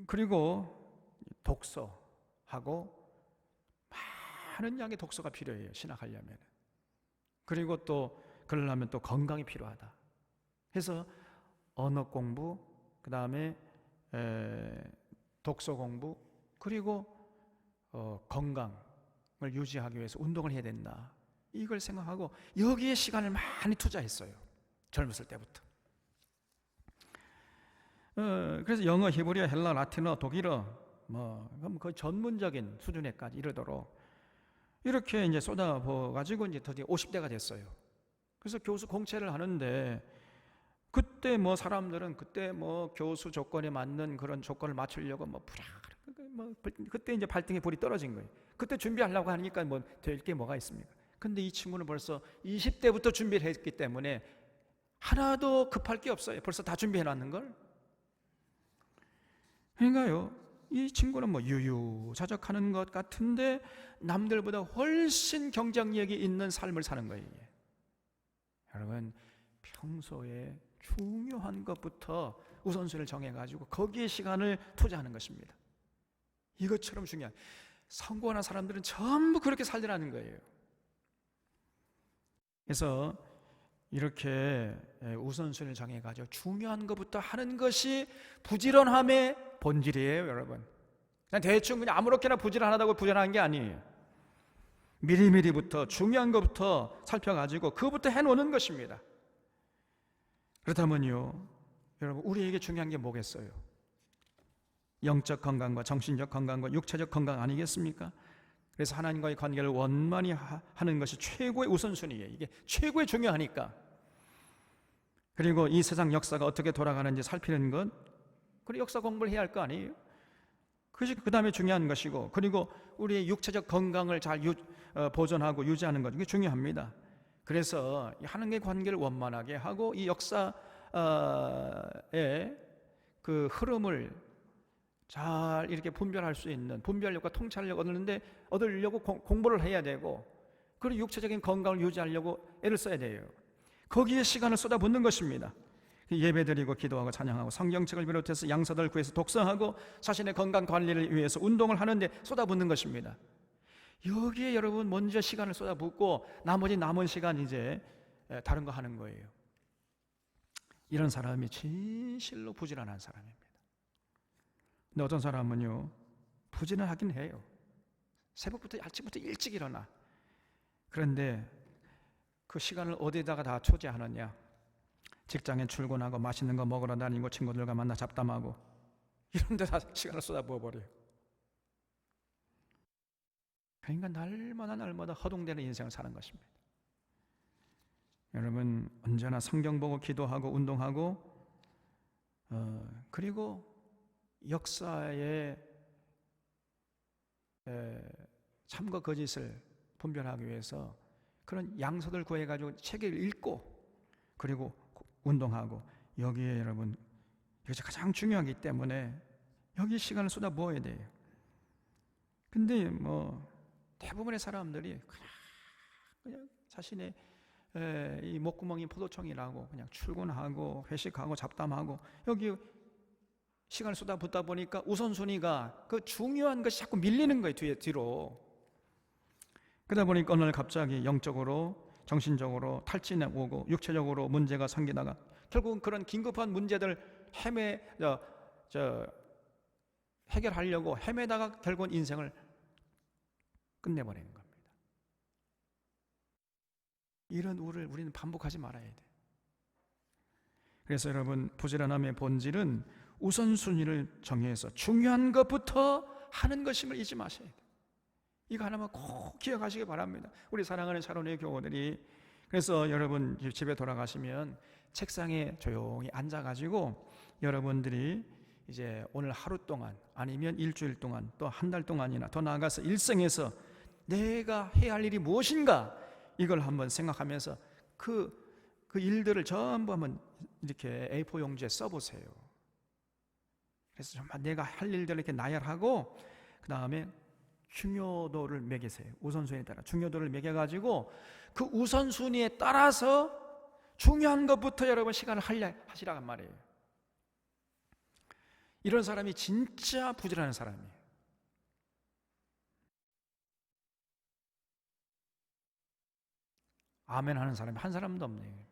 그리고 독서하고 많은 양의 독서가 필요해요, 신학하려면. 그리고 또 그러려면 또 건강이 필요하다. 그래서 언어 공부, 그 다음에 독서 공부, 그리고 건강을 유지하기 위해서 운동을 해야 된다, 이걸 생각하고 여기에 시간을 많이 투자했어요, 젊었을 때부터. 그래서 영어, 히브리어, 헬라, 라틴어, 독일어, 그 전문적인 수준에까지 이르도록 이렇게 이제 쏟아부어가지고 이제 드디어 50대가 됐어요. 그래서 교수 공채를 하는데 그때 사람들은 그때 교수 조건에 맞는 그런 조건을 맞추려고 그때 이제 발등에 불이 떨어진 거예요. 그때 준비하려고 하니까 될 게 뭐가 있습니까? 근데 이 친구는 벌써 20대부터 준비를 했기 때문에 하나도 급할 게 없어요. 벌써 다 준비해 놨는 걸. 그러니까요, 이 친구는 유유자적하는 것 같은데 남들보다 훨씬 경쟁력이 있는 삶을 사는 거예요, 이게. 여러분, 평소에 중요한 것부터 우선순위를 정해가지고 거기에 시간을 투자하는 것입니다. 이것처럼 중요한, 성공한 사람들은 전부 그렇게 살더라는 거예요. 그래서 이렇게 우선순위를 정해가지고 중요한 것부터 하는 것이 부지런함의 본질이에요, 여러분. 그냥 대충 그냥 아무렇게나 부지런하다고 부지런한 게 아니에요. 미리미리부터 중요한 것부터 살펴가지고 그것부터 해놓는 것입니다. 그렇다면요, 여러분, 우리에게 중요한 게 뭐겠어요? 영적 건강과 정신적 건강과 육체적 건강 아니겠습니까? 그래서 하나님과의 관계를 원만히 하는 것이 최고의 우선순위예요. 이게 최고의 중요하니까. 그리고 이 세상 역사가 어떻게 돌아가는지 살피는 것, 그리고 역사 공부를 해야 할 거 아니에요? 그것이 그 다음에 중요한 것이고, 그리고 우리의 육체적 건강을 잘 보존하고 유지하는 것, 이게 중요합니다. 그래서 하나님과의 관계를 원만하게 하고 이 역사의 그 흐름을 잘 이렇게 분별할 수 있는 분별력과 통찰력 얻으려고 공부를 해야 되고, 그리고 육체적인 건강을 유지하려고 애를 써야 돼요. 거기에 시간을 쏟아붓는 것입니다. 예배드리고 기도하고 찬양하고 성경책을 비롯해서 양서들 구해서 독서하고 자신의 건강 관리를 위해서 운동을 하는데 쏟아붓는 것입니다. 여기에 여러분 먼저 시간을 쏟아붓고 나머지 남은 시간 이제 다른 거 하는 거예요. 이런 사람이 진실로 부지런한 사람입니다. 근데 어떤 사람은요, 부지런하긴 해요. 새벽부터 아침부터 일찍 일어나. 그런데 그 시간을 어디다가 다 초제하느냐? 직장에 출근하고 맛있는 거 먹으러 다니고 친구들과 만나 잡담하고 이런 데 다 시간을 쏟아부어버려요. 그러니까 날마다 허둥대는 인생을 사는 것입니다. 여러분, 언제나 성경 보고 기도하고 운동하고 그리고 역사의 참과 거짓을 분별하기 위해서 그런 양서들 구해가지고 책을 읽고 그리고 운동하고, 여기에 여러분 이것이 가장 중요하기 때문에 여기 시간을 쏟아부어야 돼요. 근데 대부분의 사람들이 그냥 자신의 이 목구멍이 포도청이라고 그냥 출근하고 회식하고 잡담하고 여기 시간을 쏟아붓다 보니까 우선순위가 그 중요한 것이 자꾸 밀리는 거예요, 뒤로. 그러다 보니까 오늘 갑자기 영적으로 정신적으로 탈진해 오고 육체적으로 문제가 생기다가 결국은 그런 긴급한 문제들 해결하려고 헤매다가 결국은 인생을 끝내버리는 겁니다. 이런 우를 우리는 반복하지 말아야 돼. 그래서 여러분, 부지런함의 본질은 우선순위를 정해서 중요한 것부터 하는 것임을 잊지 마셔야 돼. 이거 하나만 꼭 기억하시기 바랍니다. 우리 사랑하는 샤론의 교우들이. 그래서 여러분 집에 돌아가시면 책상에 조용히 앉아가지고 여러분들이 이제 오늘 하루 동안 아니면 일주일 동안 또 한 달 동안이나 더 나아가서 일생에서 내가 해야 할 일이 무엇인가, 이걸 한번 생각하면서 그 일들을 전부 한번 이렇게 A4 용지에 써보세요. 그래서 정말 내가 할 일들을 이렇게 나열하고 그 다음에 중요도를 매기세요. 우선순위에 따라 중요도를 매겨가지고 그 우선순위에 따라서 중요한 것부터 여러분 시간을 하시라는 말이에요. 이런 사람이 진짜 부지런한 사람이에요. 아멘 하는 사람이 한 사람도 없네요.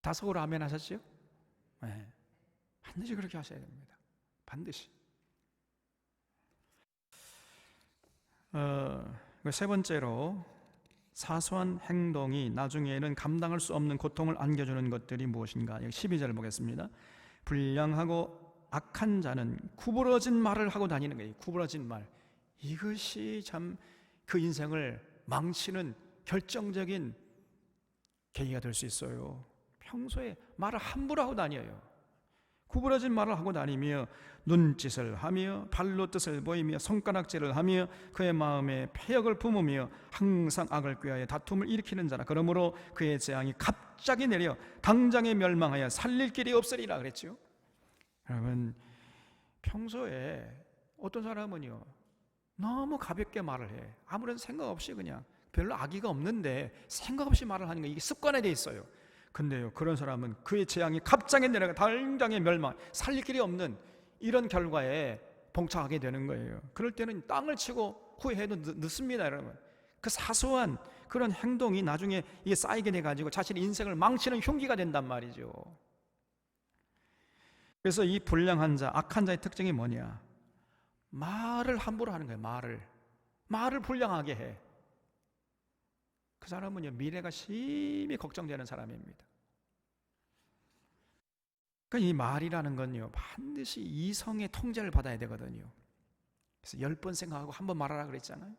다 속으로 아멘 하셨죠? 네. 반드시 그렇게 하셔야 됩니다. 반드시. 세 번째로, 사소한 행동이 나중에는 감당할 수 없는 고통을 안겨주는 것들이 무엇인가? 여기 12절 보겠습니다. 불량하고 악한 자는 구부러진 말을 하고 다니는 거예요. 구부러진 말. 이것이 참 그 인생을 망치는 결정적인 계기가 될 수 있어요. 평소에 말을 함부로 하고 다녀요. 구부러진 말을 하고 다니며 눈짓을 하며 발로 뜻을 보이며 손가락질을 하며 그의 마음에 패역을 품으며 항상 악을 꾀하여 다툼을 일으키는 자라. 그러므로 그의 재앙이 갑자기 내려 당장에 멸망하여 살릴 길이 없으리라 그랬죠. 여러분, 평소에 어떤 사람은요 너무 가볍게 말을 해. 아무런 생각 없이 그냥 별로 악의가 없는데 생각 없이 말을 하는 거, 이게 습관에 돼 있어요. 근데요, 그런 사람은 그의 재앙이 갑자기 내려가 당장에 멸망, 살릴 길이 없는 이런 결과에 봉착하게 되는 거예요. 그럴 때는 땅을 치고 후회해도 늦습니다, 여러분. 그 사소한 그런 행동이 나중에 이게 쌓이게 돼가지고 자신의 인생을 망치는 흉기가 된단 말이죠. 그래서 이 불량한 자, 악한 자의 특징이 뭐냐? 말을 함부로 하는 거예요. 말을 불량하게 해. 그 사람은요 미래가 심히 걱정되는 사람입니다. 그러니까 이 말이라는 건요 반드시 이성의 통제를 받아야 되거든요. 그래서 10번 생각하고 한 번 말하라 그랬잖아요.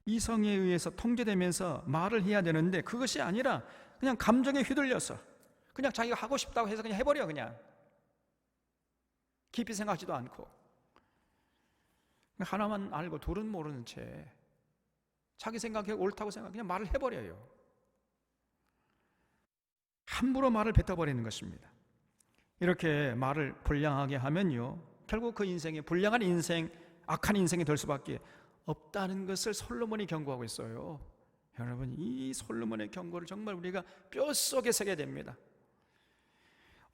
이성에 의해서 통제되면서 말을 해야 되는데 그것이 아니라 그냥 감정에 휘둘려서 그냥 자기가 하고 싶다고 해서 그냥 해버려. 그냥 깊이 생각하지도 않고 하나만 알고 둘은 모르는 채 자기 생각에 옳다고 생각 그냥 말을 해버려요. 함부로 말을 뱉어버리는 것입니다. 이렇게 말을 불량하게 하면요 결국 그 인생이 불량한 인생, 악한 인생이 될 수밖에 없다는 것을 솔로몬이 경고하고 있어요. 여러분, 이 솔로몬의 경고를 정말 우리가 뼛속에 새겨야 됩니다.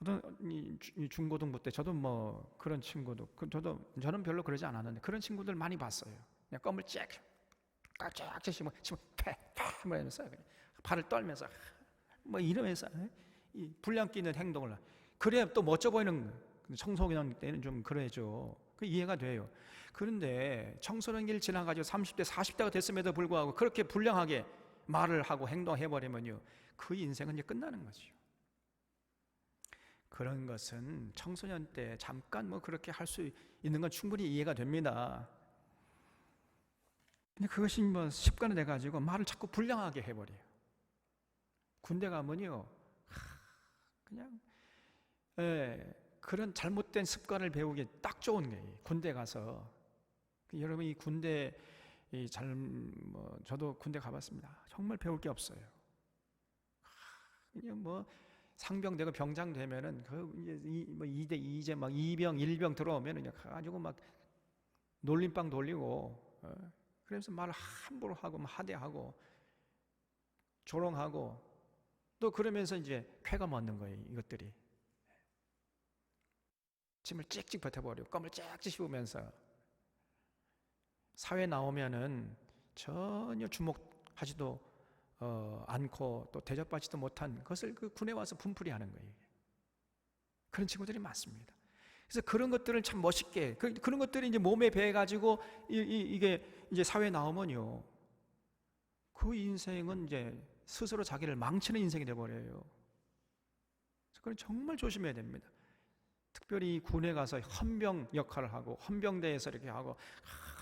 어떤 중고등부 때 저도 뭐 그런 친구도 저는 별로 그러지 않았는데 그런 친구들 많이 봤어요. 그냥 껌을 쫙 치면 뭐 이러면서 그냥 발을 떨면서 뭐 이러면서 이 불량 끼는 행동을 그래야 또 멋져 보이는. 청소년 때는 좀 그래죠. 그 이해가 돼요. 그런데 청소년기를 지나가지고 30대 40대가 됐음에도 불구하고 그렇게 불량하게 말을 하고 행동해버리면요 그 인생은 이제 끝나는 거죠. 그런 것은 청소년 때 잠깐 뭐 그렇게 할 수 있는 건 충분히 이해가 됩니다. 근데 그것이 뭐 습관이 돼가지고 말을 자꾸 불량하게 해버려요. 군대 가면요 그냥 그런 잘못된 습관을 배우기 딱 좋은 거예요. 군대 가서 여러분 이 군대 저도 군대 가봤습니다. 정말 배울 게 없어요. 그냥 뭐 상병되고 병장 되면은 그 이제 2대 2제 막 2병 1병 들어오면은 그냥 가지고 막 놀림방 돌리고 그래서 말을 함부로 하고 하대하고 조롱하고 또 그러면서 이제 쾌감 얻는 거예요. 이것들이 침을 찍찍 뱉어버리고 껌을 쫙 씹으면서 사회 나오면은 전혀 주목하지도 않고 또 대접받지도 못한 것을 그 군에 와서 분풀이 하는 거예요. 그런 친구들이 많습니다. 그래서 그런 것들을 참 멋있게, 그런 것들이 이제 몸에 배가지고 이게 이제 사회에 나오면요, 그 인생은 이제 스스로 자기를 망치는 인생이 되어버려요. 그건 정말 조심해야 됩니다. 특별히 군에 가서 헌병 역할을 하고 헌병대에서 이렇게 하고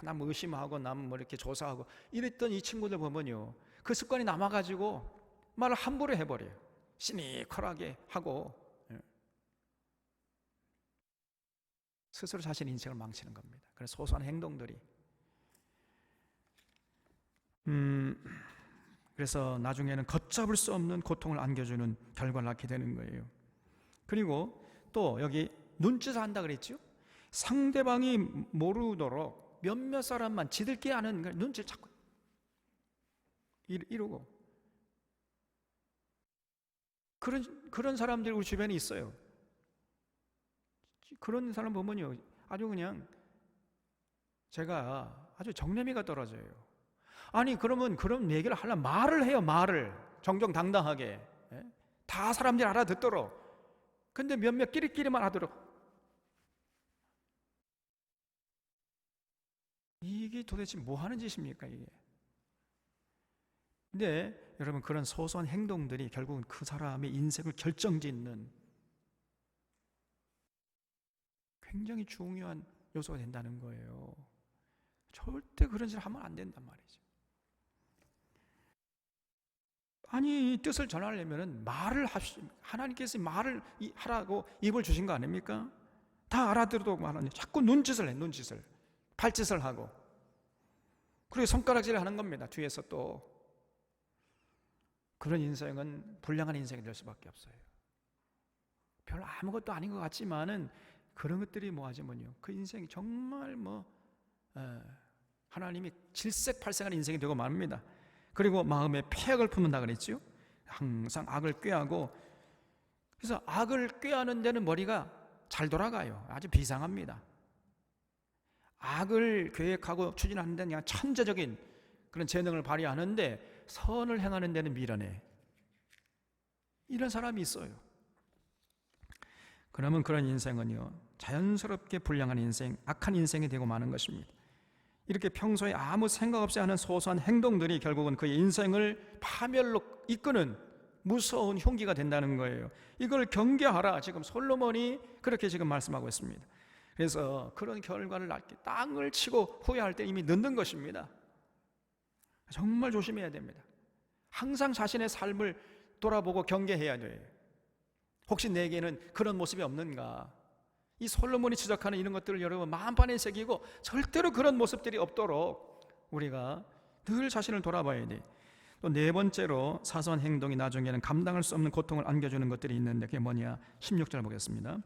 남 의심하고 남 뭐 이렇게 조사하고 이랬던 이 친구들 보면요, 그 습관이 남아가지고 말을 함부로 해버려요. 시니컬하게 하고 스스로 자신의 인생을 망치는 겁니다. 그래서 소소한 행동들이 그래서 나중에는 걷잡을 수 없는 고통을 안겨주는 결과를 낳게 되는 거예요. 그리고 또 여기 눈짓을 한다 그랬죠? 상대방이 모르도록 몇몇 사람만 지들끼리 아는 눈짓을 자꾸 이러고, 그런 사람들이 우리 주변에 있어요. 그런 사람 보면요, 아주 그냥 제가 아주 정내미가 떨어져요. 아니 그러면 그런 얘기를 하려면 말을 해요. 말을 정정당당하게, 다 사람들이 알아듣도록. 근데 몇몇 끼리끼리만 하도록. 이게 도대체 뭐 하는 짓입니까 이게? 근데 여러분, 그런 소소한 행동들이 결국은 그 사람의 인생을 결정짓는 굉장히 중요한 요소가 된다는 거예요. 절대 그런 짓을 하면 안 된단 말이죠. 아니, 이 뜻을 전하려면 말을 하나님께서 말을 하라고 입을 주신 거 아닙니까? 다 알아들어도 말하는, 자꾸 눈짓을 해, 눈짓을. 발짓을 하고. 그리고 손가락질을 하는 겁니다. 뒤에서 또. 그런 인생은 불량한 인생이 될 수밖에 없어요. 별로 아무것도 아닌 것 같지만은 그런 것들이 뭐하지만요, 그 인생이 정말 하나님이 질색팔색한 인생이 되고 맙니다. 그리고 마음에 폐역을 품는다 그랬죠. 항상 악을 꾀하고, 그래서 악을 꾀하는 데는 머리가 잘 돌아가요. 아주 비상합니다. 악을 계획하고 추진하는 데는 그냥 천재적인 그런 재능을 발휘하는데 선을 행하는 데는 미련해. 이런 사람이 있어요. 그러면 그런 인생은요, 자연스럽게 불량한 인생, 악한 인생이 되고 마는 것입니다. 이렇게 평소에 아무 생각 없이 하는 소소한 행동들이 결국은 그의 인생을 파멸로 이끄는 무서운 흉기가 된다는 거예요. 이걸 경계하라. 지금 솔로몬이 그렇게 지금 말씀하고 있습니다. 그래서 그런 결과를 낳게 땅을 치고 후회할 때 이미 늦는 것입니다. 정말 조심해야 됩니다. 항상 자신의 삶을 돌아보고 경계해야 돼요. 혹시 내게는 그런 모습이 없는가? 이 솔로몬이 지적하는 이런 것들을 여러분 마음판에 새기고 절대로 그런 모습들이 없도록 우리가 늘 자신을 돌아봐야 돼. 또 네 번째로 사소한 행동이 나중에는 감당할 수 없는 고통을 안겨주는 것들이 있는데, 그게 뭐냐? 16절 보겠습니다.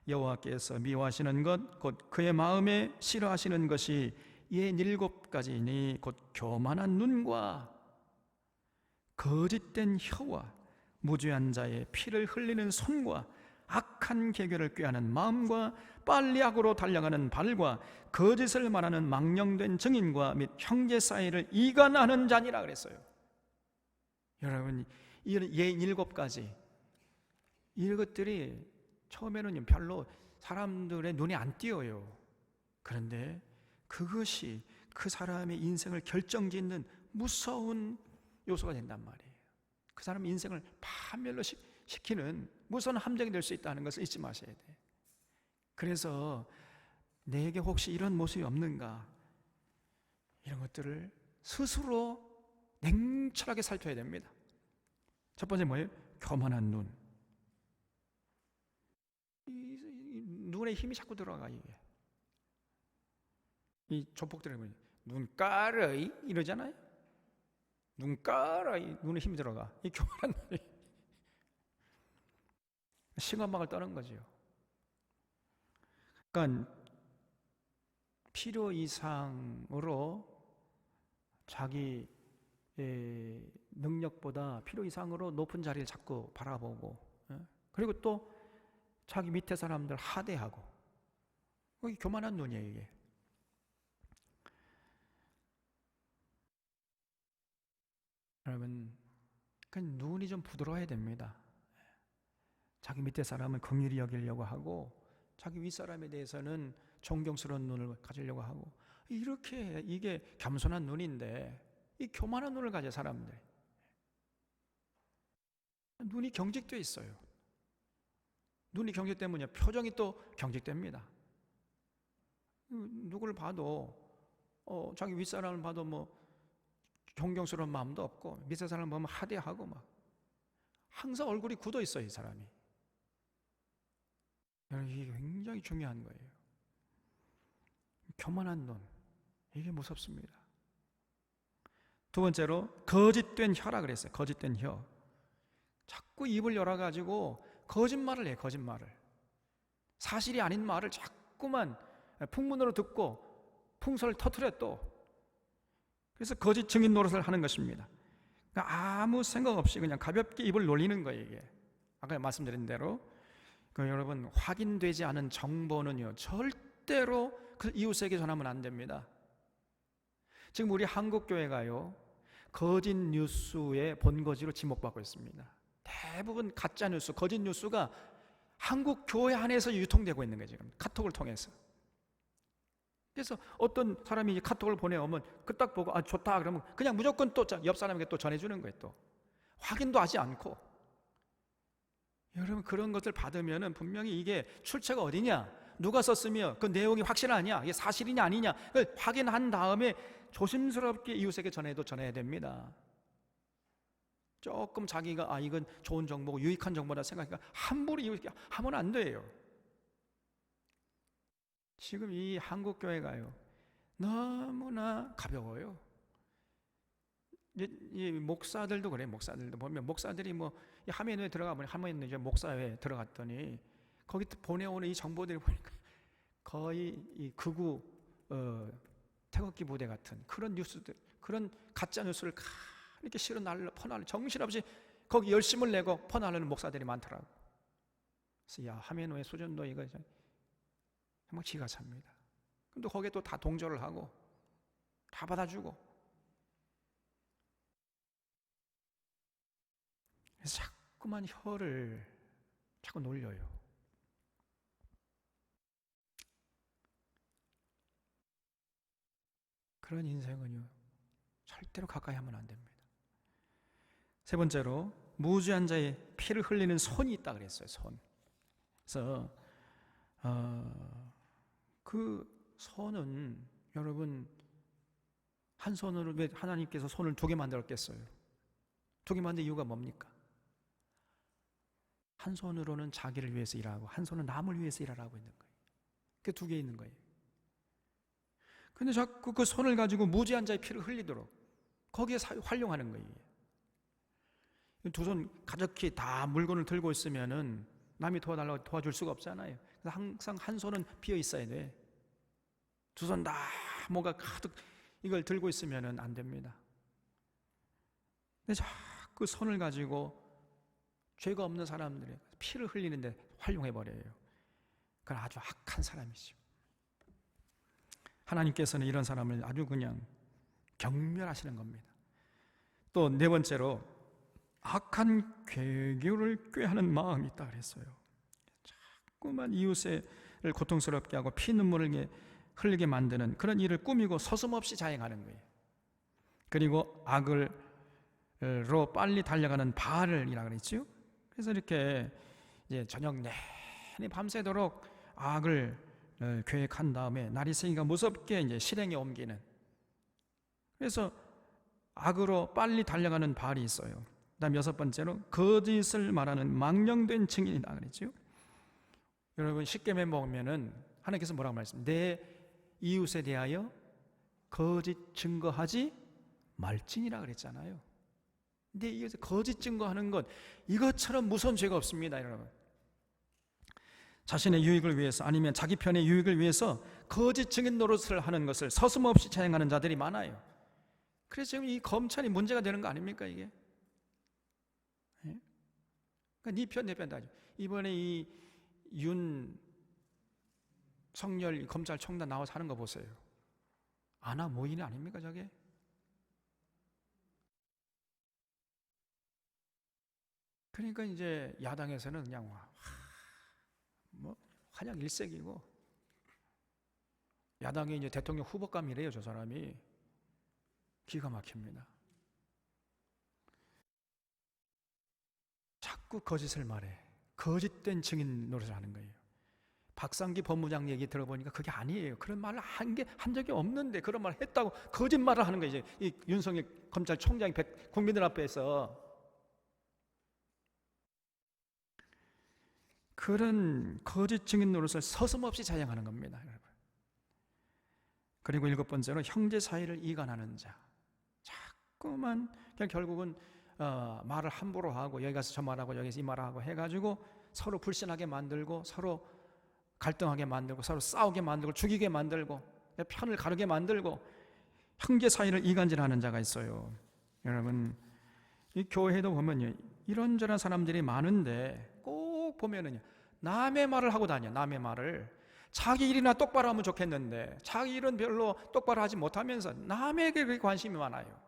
여호와께서 미워하시는 것 곧 그의 마음에 싫어하시는 것이 예 7가지니 곧 교만한 눈과 거짓된 혀와 무죄한 자의 피를 흘리는 손과 악한 계교를 꾀하는 마음과 빨리 악으로 달려가는 발과 거짓을 말하는 망령된 증인과 및 형제 사이를 이간하는 자니라 그랬어요. 여러분, 이런 예 7가지, 이것들이 처음에는 별로 사람들의 눈에 안 띄어요. 그런데 그것이 그 사람의 인생을 결정짓는 무서운 요소가 된단 말이에요. 그 사람의 인생을 파멸로 시키는 무서운 함정이 될 수 있다는 것을 잊지 마셔야 돼요. 그래서 내게 혹시 이런 모습이 없는가, 이런 것들을 스스로 냉철하게 살펴야 됩니다. 첫 번째 뭐예요? 교만한 눈. 이 눈에 힘이 자꾸 들어가. 이게 이 조폭들이 뭐예요? 눈 깔아이 이러잖아요. 눈 깔아이, 눈에 힘이 들어가. 이 교만한 눈이 시간막을 떠는 거죠. 그러니까 필요 이상으로 자기 능력보다 필요 이상으로 높은 자리를 자꾸 바라보고, 그리고 또 자기 밑에 사람들 하대하고, 이게 교만한 눈이에요. 이게 여러분, 그 눈이 좀 부드러워야 됩니다. 자기 밑에 사람은 긍휼히 여기려고 하고 자기 윗사람에 대해서는 존경스러운 눈을 가지려고 하고, 이렇게 이게 겸손한 눈인데 이 교만한 눈을 가진 사람들, 눈이 경직되어 있어요. 눈이 경직되면요, 표정이 또 경직됩니다. 누구를 봐도 자기 윗사람을 봐도 뭐 존경스러운 마음도 없고, 밑에 사람을 보면 하대하고 막 항상 얼굴이 굳어 있어요, 이 사람이. 이게 굉장히 중요한 거예요. 교만한 눈, 이게 무섭습니다. 두 번째로 거짓된 혀라 그랬어요. 거짓된 혀. 자꾸 입을 열어가지고 거짓말을 해요. 거짓말을. 사실이 아닌 말을 자꾸만 풍문으로 듣고 풍설을 터뜨려 또. 그래서 거짓 증인 노릇을 하는 것입니다. 그러니까 아무 생각 없이 그냥 가볍게 입을 놀리는 거예요, 이게. 아까 말씀드린 대로. 여러분, 확인되지 않은 정보는요, 절대로 그 이웃에게 전하면 안 됩니다. 지금 우리 한국교회가요, 거짓 뉴스의 본거지로 지목받고 있습니다. 대부분 가짜 뉴스, 거짓 뉴스가 한국 교회 안에서 유통되고 있는 거예요, 지금. 카톡을 통해서. 그래서 어떤 사람이 카톡을 보내오면 그 딱 보고 좋다 그러면 그냥 무조건 또 옆 사람에게 또 전해주는 거예요. 또 확인도 하지 않고. 여러분, 그런 것을 받으면은 분명히 이게 출처가 어디냐, 누가 썼으며 그 내용이 확실하냐, 이게 사실이냐 아니냐 확인한 다음에 조심스럽게 이웃에게 전해야 됩니다. 조금 자기가 이건 좋은 정보고 유익한 정보다 생각하니까 함부로 이웃에게 하면 안 돼요. 지금 이 한국 교회가요, 너무나 가벼워요. 이 목사들도 그래요. 목사들도 보면 목사들이 뭐 하면회에 들어가면 하면 이제 목사회에 들어갔더니 거기 보내오는 이 정보들을 보니까 거의 이 극우 태극기 부대 같은 그런 뉴스들, 그런 가짜 뉴스를 이렇게 실어 날려 퍼날려 정신없이 거기 열심을 내고 퍼나르는 목사들이 많더라고. 그래서 하면회 수준도 이거 정말 기가 찹니다. 근데 거기에 또 다 동조를 하고 다 받아주고. 그래서 자꾸만 혀를 자꾸 놀려요. 그런 인생은요, 절대로 가까이 하면 안 됩니다. 세 번째로, 무죄한 자의 피를 흘리는 손이 있다 그랬어요. 손. 그래서 그 손은 여러분, 한 손으로 왜 하나님께서 손을 두 개 만들었겠어요? 두 개 만든 이유가 뭡니까? 한 손으로는 자기를 위해서 일하고 한 손은 남을 위해서 일하라고 있는 거예요. 그 두 개 있는 거예요. 근데 자꾸 그 손을 가지고 무죄한 자의 피를 흘리도록 거기에 활용하는 거예요. 두 손 가득히 다 물건을 들고 있으면은 남이 도와달라고 도와줄 수가 없잖아요. 그래서 항상 한 손은 비어 있어야 돼. 두 손 다 뭐가 가득 이걸 들고 있으면은 안 됩니다. 근데 자꾸 손을 가지고 죄가 없는 사람들의 피를 흘리는데 활용해버려요. 그건 아주 악한 사람이죠. 하나님께서는 이런 사람을 아주 그냥 경멸하시는 겁니다. 또 네 번째로, 악한 괴교를 꾀하는 마음이 있다 그랬어요. 자꾸만 이웃을 고통스럽게 하고 피눈물을 흘리게 만드는 그런 일을 꾸미고 서슴없이 자행하는 거예요. 그리고 악으로 빨리 달려가는 바알이라 그랬죠. 그래서 이렇게 이제 저녁 내내 밤새도록 악을 계획한 다음에 날이 새기가 무섭게 이제 실행에 옮기는, 그래서 악으로 빨리 달려가는 바알이 있어요. 그다음 여섯 번째로, 거짓을 말하는 망령된 증인이다 그랬죠. 여러분, 십계명 보면은 하나님께서 뭐라고 말씀하셨어요? 내 이웃에 대하여 거짓 증거하지 말지니라 그랬잖아요. 내 이웃에 거짓 증거하는 것, 이것처럼 무서운 죄가 없습니다, 여러분. 자신의 유익을 위해서 아니면 자기 편의 유익을 위해서 거짓 증인 노릇을 하는 것을 서슴없이 자행하는 자들이 많아요. 그래서 지금 이 검찰이 문제가 되는 거 아닙니까, 이게? 네? 그러니까 네 편, 내 편 다죠. 이번에 이 윤석열 검찰총장 나와서 하는 거 보세요. 아나 모인이 아닙니까, 저게? 그러니까 이제 야당에서는 그냥 뭐 한약 일색이고, 야당이 이제 대통령 후보감이래요. 저 사람이 기가 막힙니다. 자꾸 거짓을 말해. 거짓된 증인 노릇을 하는 거예요. 박상기 법무장 얘기 들어보니까 그게 아니에요. 그런 말을 한 적이 없는데 그런 말을 했다고 거짓말을 하는 거예요. 이 윤석열 검찰총장이 국민들 앞에서. 그런 거짓 증인 노릇을 서슴없이 자행하는 겁니다, 여러분. 그리고 7번째로 형제 사이를 이간하는 자. 자꾸만 그냥 결국은 말을 함부로 하고, 여기 가서 저 말하고 여기서 이 말하고 해가지고 서로 불신하게 만들고, 서로 갈등하게 만들고, 서로 싸우게 만들고, 죽이게 만들고, 편을 가르게 만들고, 형제 사이를 이간질하는 자가 있어요. 여러분, 이 교회에도 보면요, 이런저런 사람들이 많은데 꼭 보면은요, 남의 말을 하고 다녀. 남의 말을. 자기 일이나 똑바로 하면 좋겠는데 자기 일은 별로 똑바로 하지 못하면서 남에게 관심이 많아요.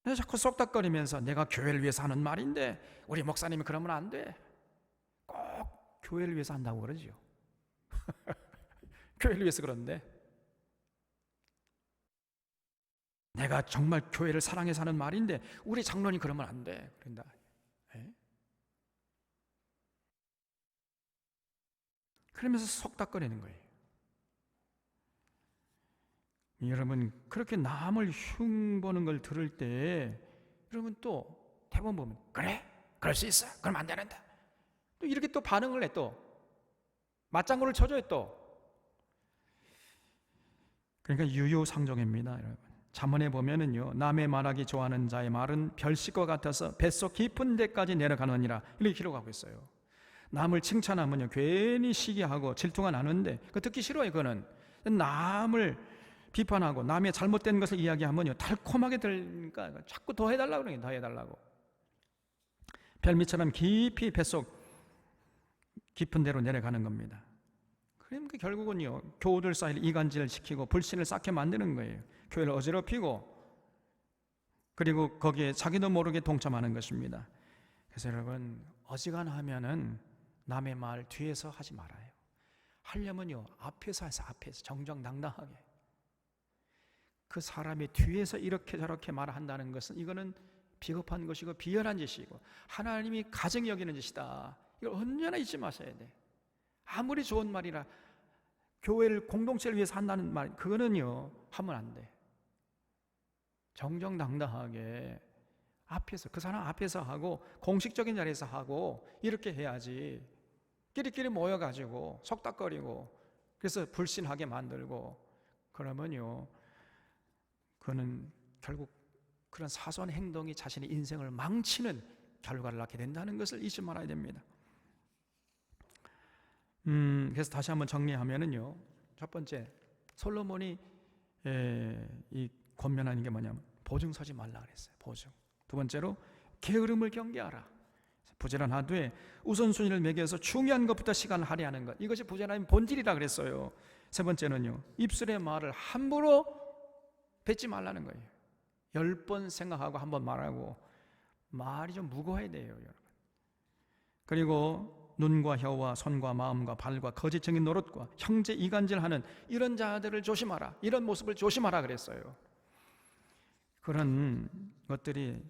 예? 자꾸 쏙닥거리면서 내가 교회를 위해서 하는 말인데 우리 목사님이 그러면 안 돼. 꼭 교회를 위해서 한다고 그러죠. 교회를 위해서 그런데 내가 정말 교회를 사랑해서 하는 말인데 우리 장로님 그러면 안 돼. 그런다. 그러면서 속닥거리는 거예요. 여러분, 그렇게 남을 흉보는 걸 들을 때 여러분 또 대부분 보면 그래? 그럴 수 있어. 그럼 안 되는데. 또 이렇게 또 반응을 해. 또 맞장구를 쳐줘요. 또. 그러니까 유유상종입니다, 여러분. 잠언에 보면은요, 남의 말하기 좋아하는 자의 말은 별식과 같아서 뱃속 깊은 데까지 내려가느니라, 이렇게 기록하고 있어요. 남을 칭찬하면요, 괜히 시기하고 질투가 나는데 그거 듣기 싫어요. 그거는 남을 비판하고 남의 잘못된 것을 이야기하면요, 달콤하게 들으니까 자꾸 더 해달라고 그러는 거예요. 더 해달라고. 별미처럼 깊이 뱃속 깊은 데로 내려가는 겁니다. 그러니까 결국은요, 교우들 사이를 이간질을 시키고 불신을 쌓게 만드는 거예요. 교회를 어지럽히고, 그리고 거기에 자기도 모르게 동참하는 것입니다. 그래서 여러분, 어지간하면은 남의 말 뒤에서 하지 말아요. 하려면요, 앞에서 해서, 앞에서 정정당당하게. 그 사람이 뒤에서 이렇게 저렇게 말한다는 것은 이거는 비겁한 것이고 비열한 짓이고 하나님이 가증히 여기는 짓이다. 이걸 언제나 잊지 마셔야 돼. 아무리 좋은 말이라 교회를, 공동체를 위해서 한다는 말, 그거는요 하면 안 돼. 정정당당하게 앞에서, 그 사람 앞에서 하고 공식적인 자리에서 하고 이렇게 해야지. 끼리끼리 모여가지고 속닥거리고 그래서 불신하게 만들고 그러면요, 그거는 결국 그런 사소한 행동이 자신의 인생을 망치는 결과를 낳게 된다는 것을 잊지 말아야 됩니다. 그래서 다시 한번 정리하면은요, 첫 번째, 솔로몬이 이 권면하는 게 뭐냐면 보증 서지 말라 그랬어요. 보증. 두 번째로 게으름을 경계하라. 부지런하되 우선순위를 매겨서 중요한 것부터 시간을 할애하는 것, 이것이 부지런함의 본질이라 그랬어요. 세 번째는요, 입술의 말을 함부로 뱉지 말라는 거예요. 10번 생각하고 한 번 말하고, 말이 좀 무거워야 돼요, 여러분. 그리고 눈과 혀와 손과 마음과 발과 거짓 증인 노릇과 형제 이간질하는 이런 자들을 조심하라, 이런 모습을 조심하라 그랬어요. 그런 것들이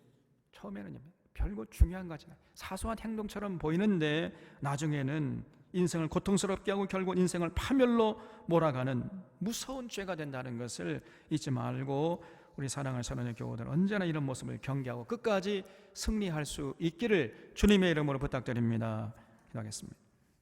처음에는 별거 중요한 거지, 사소한 행동처럼 보이는데 나중에는 인생을 고통스럽게 하고 결국 인생을 파멸로 몰아가는 무서운 죄가 된다는 것을 잊지 말고 우리 사랑하는 사랑의 교우들, 언제나 이런 모습을 경계하고 끝까지 승리할 수 있기를 주님의 이름으로 부탁드립니다. 기도하겠습니다.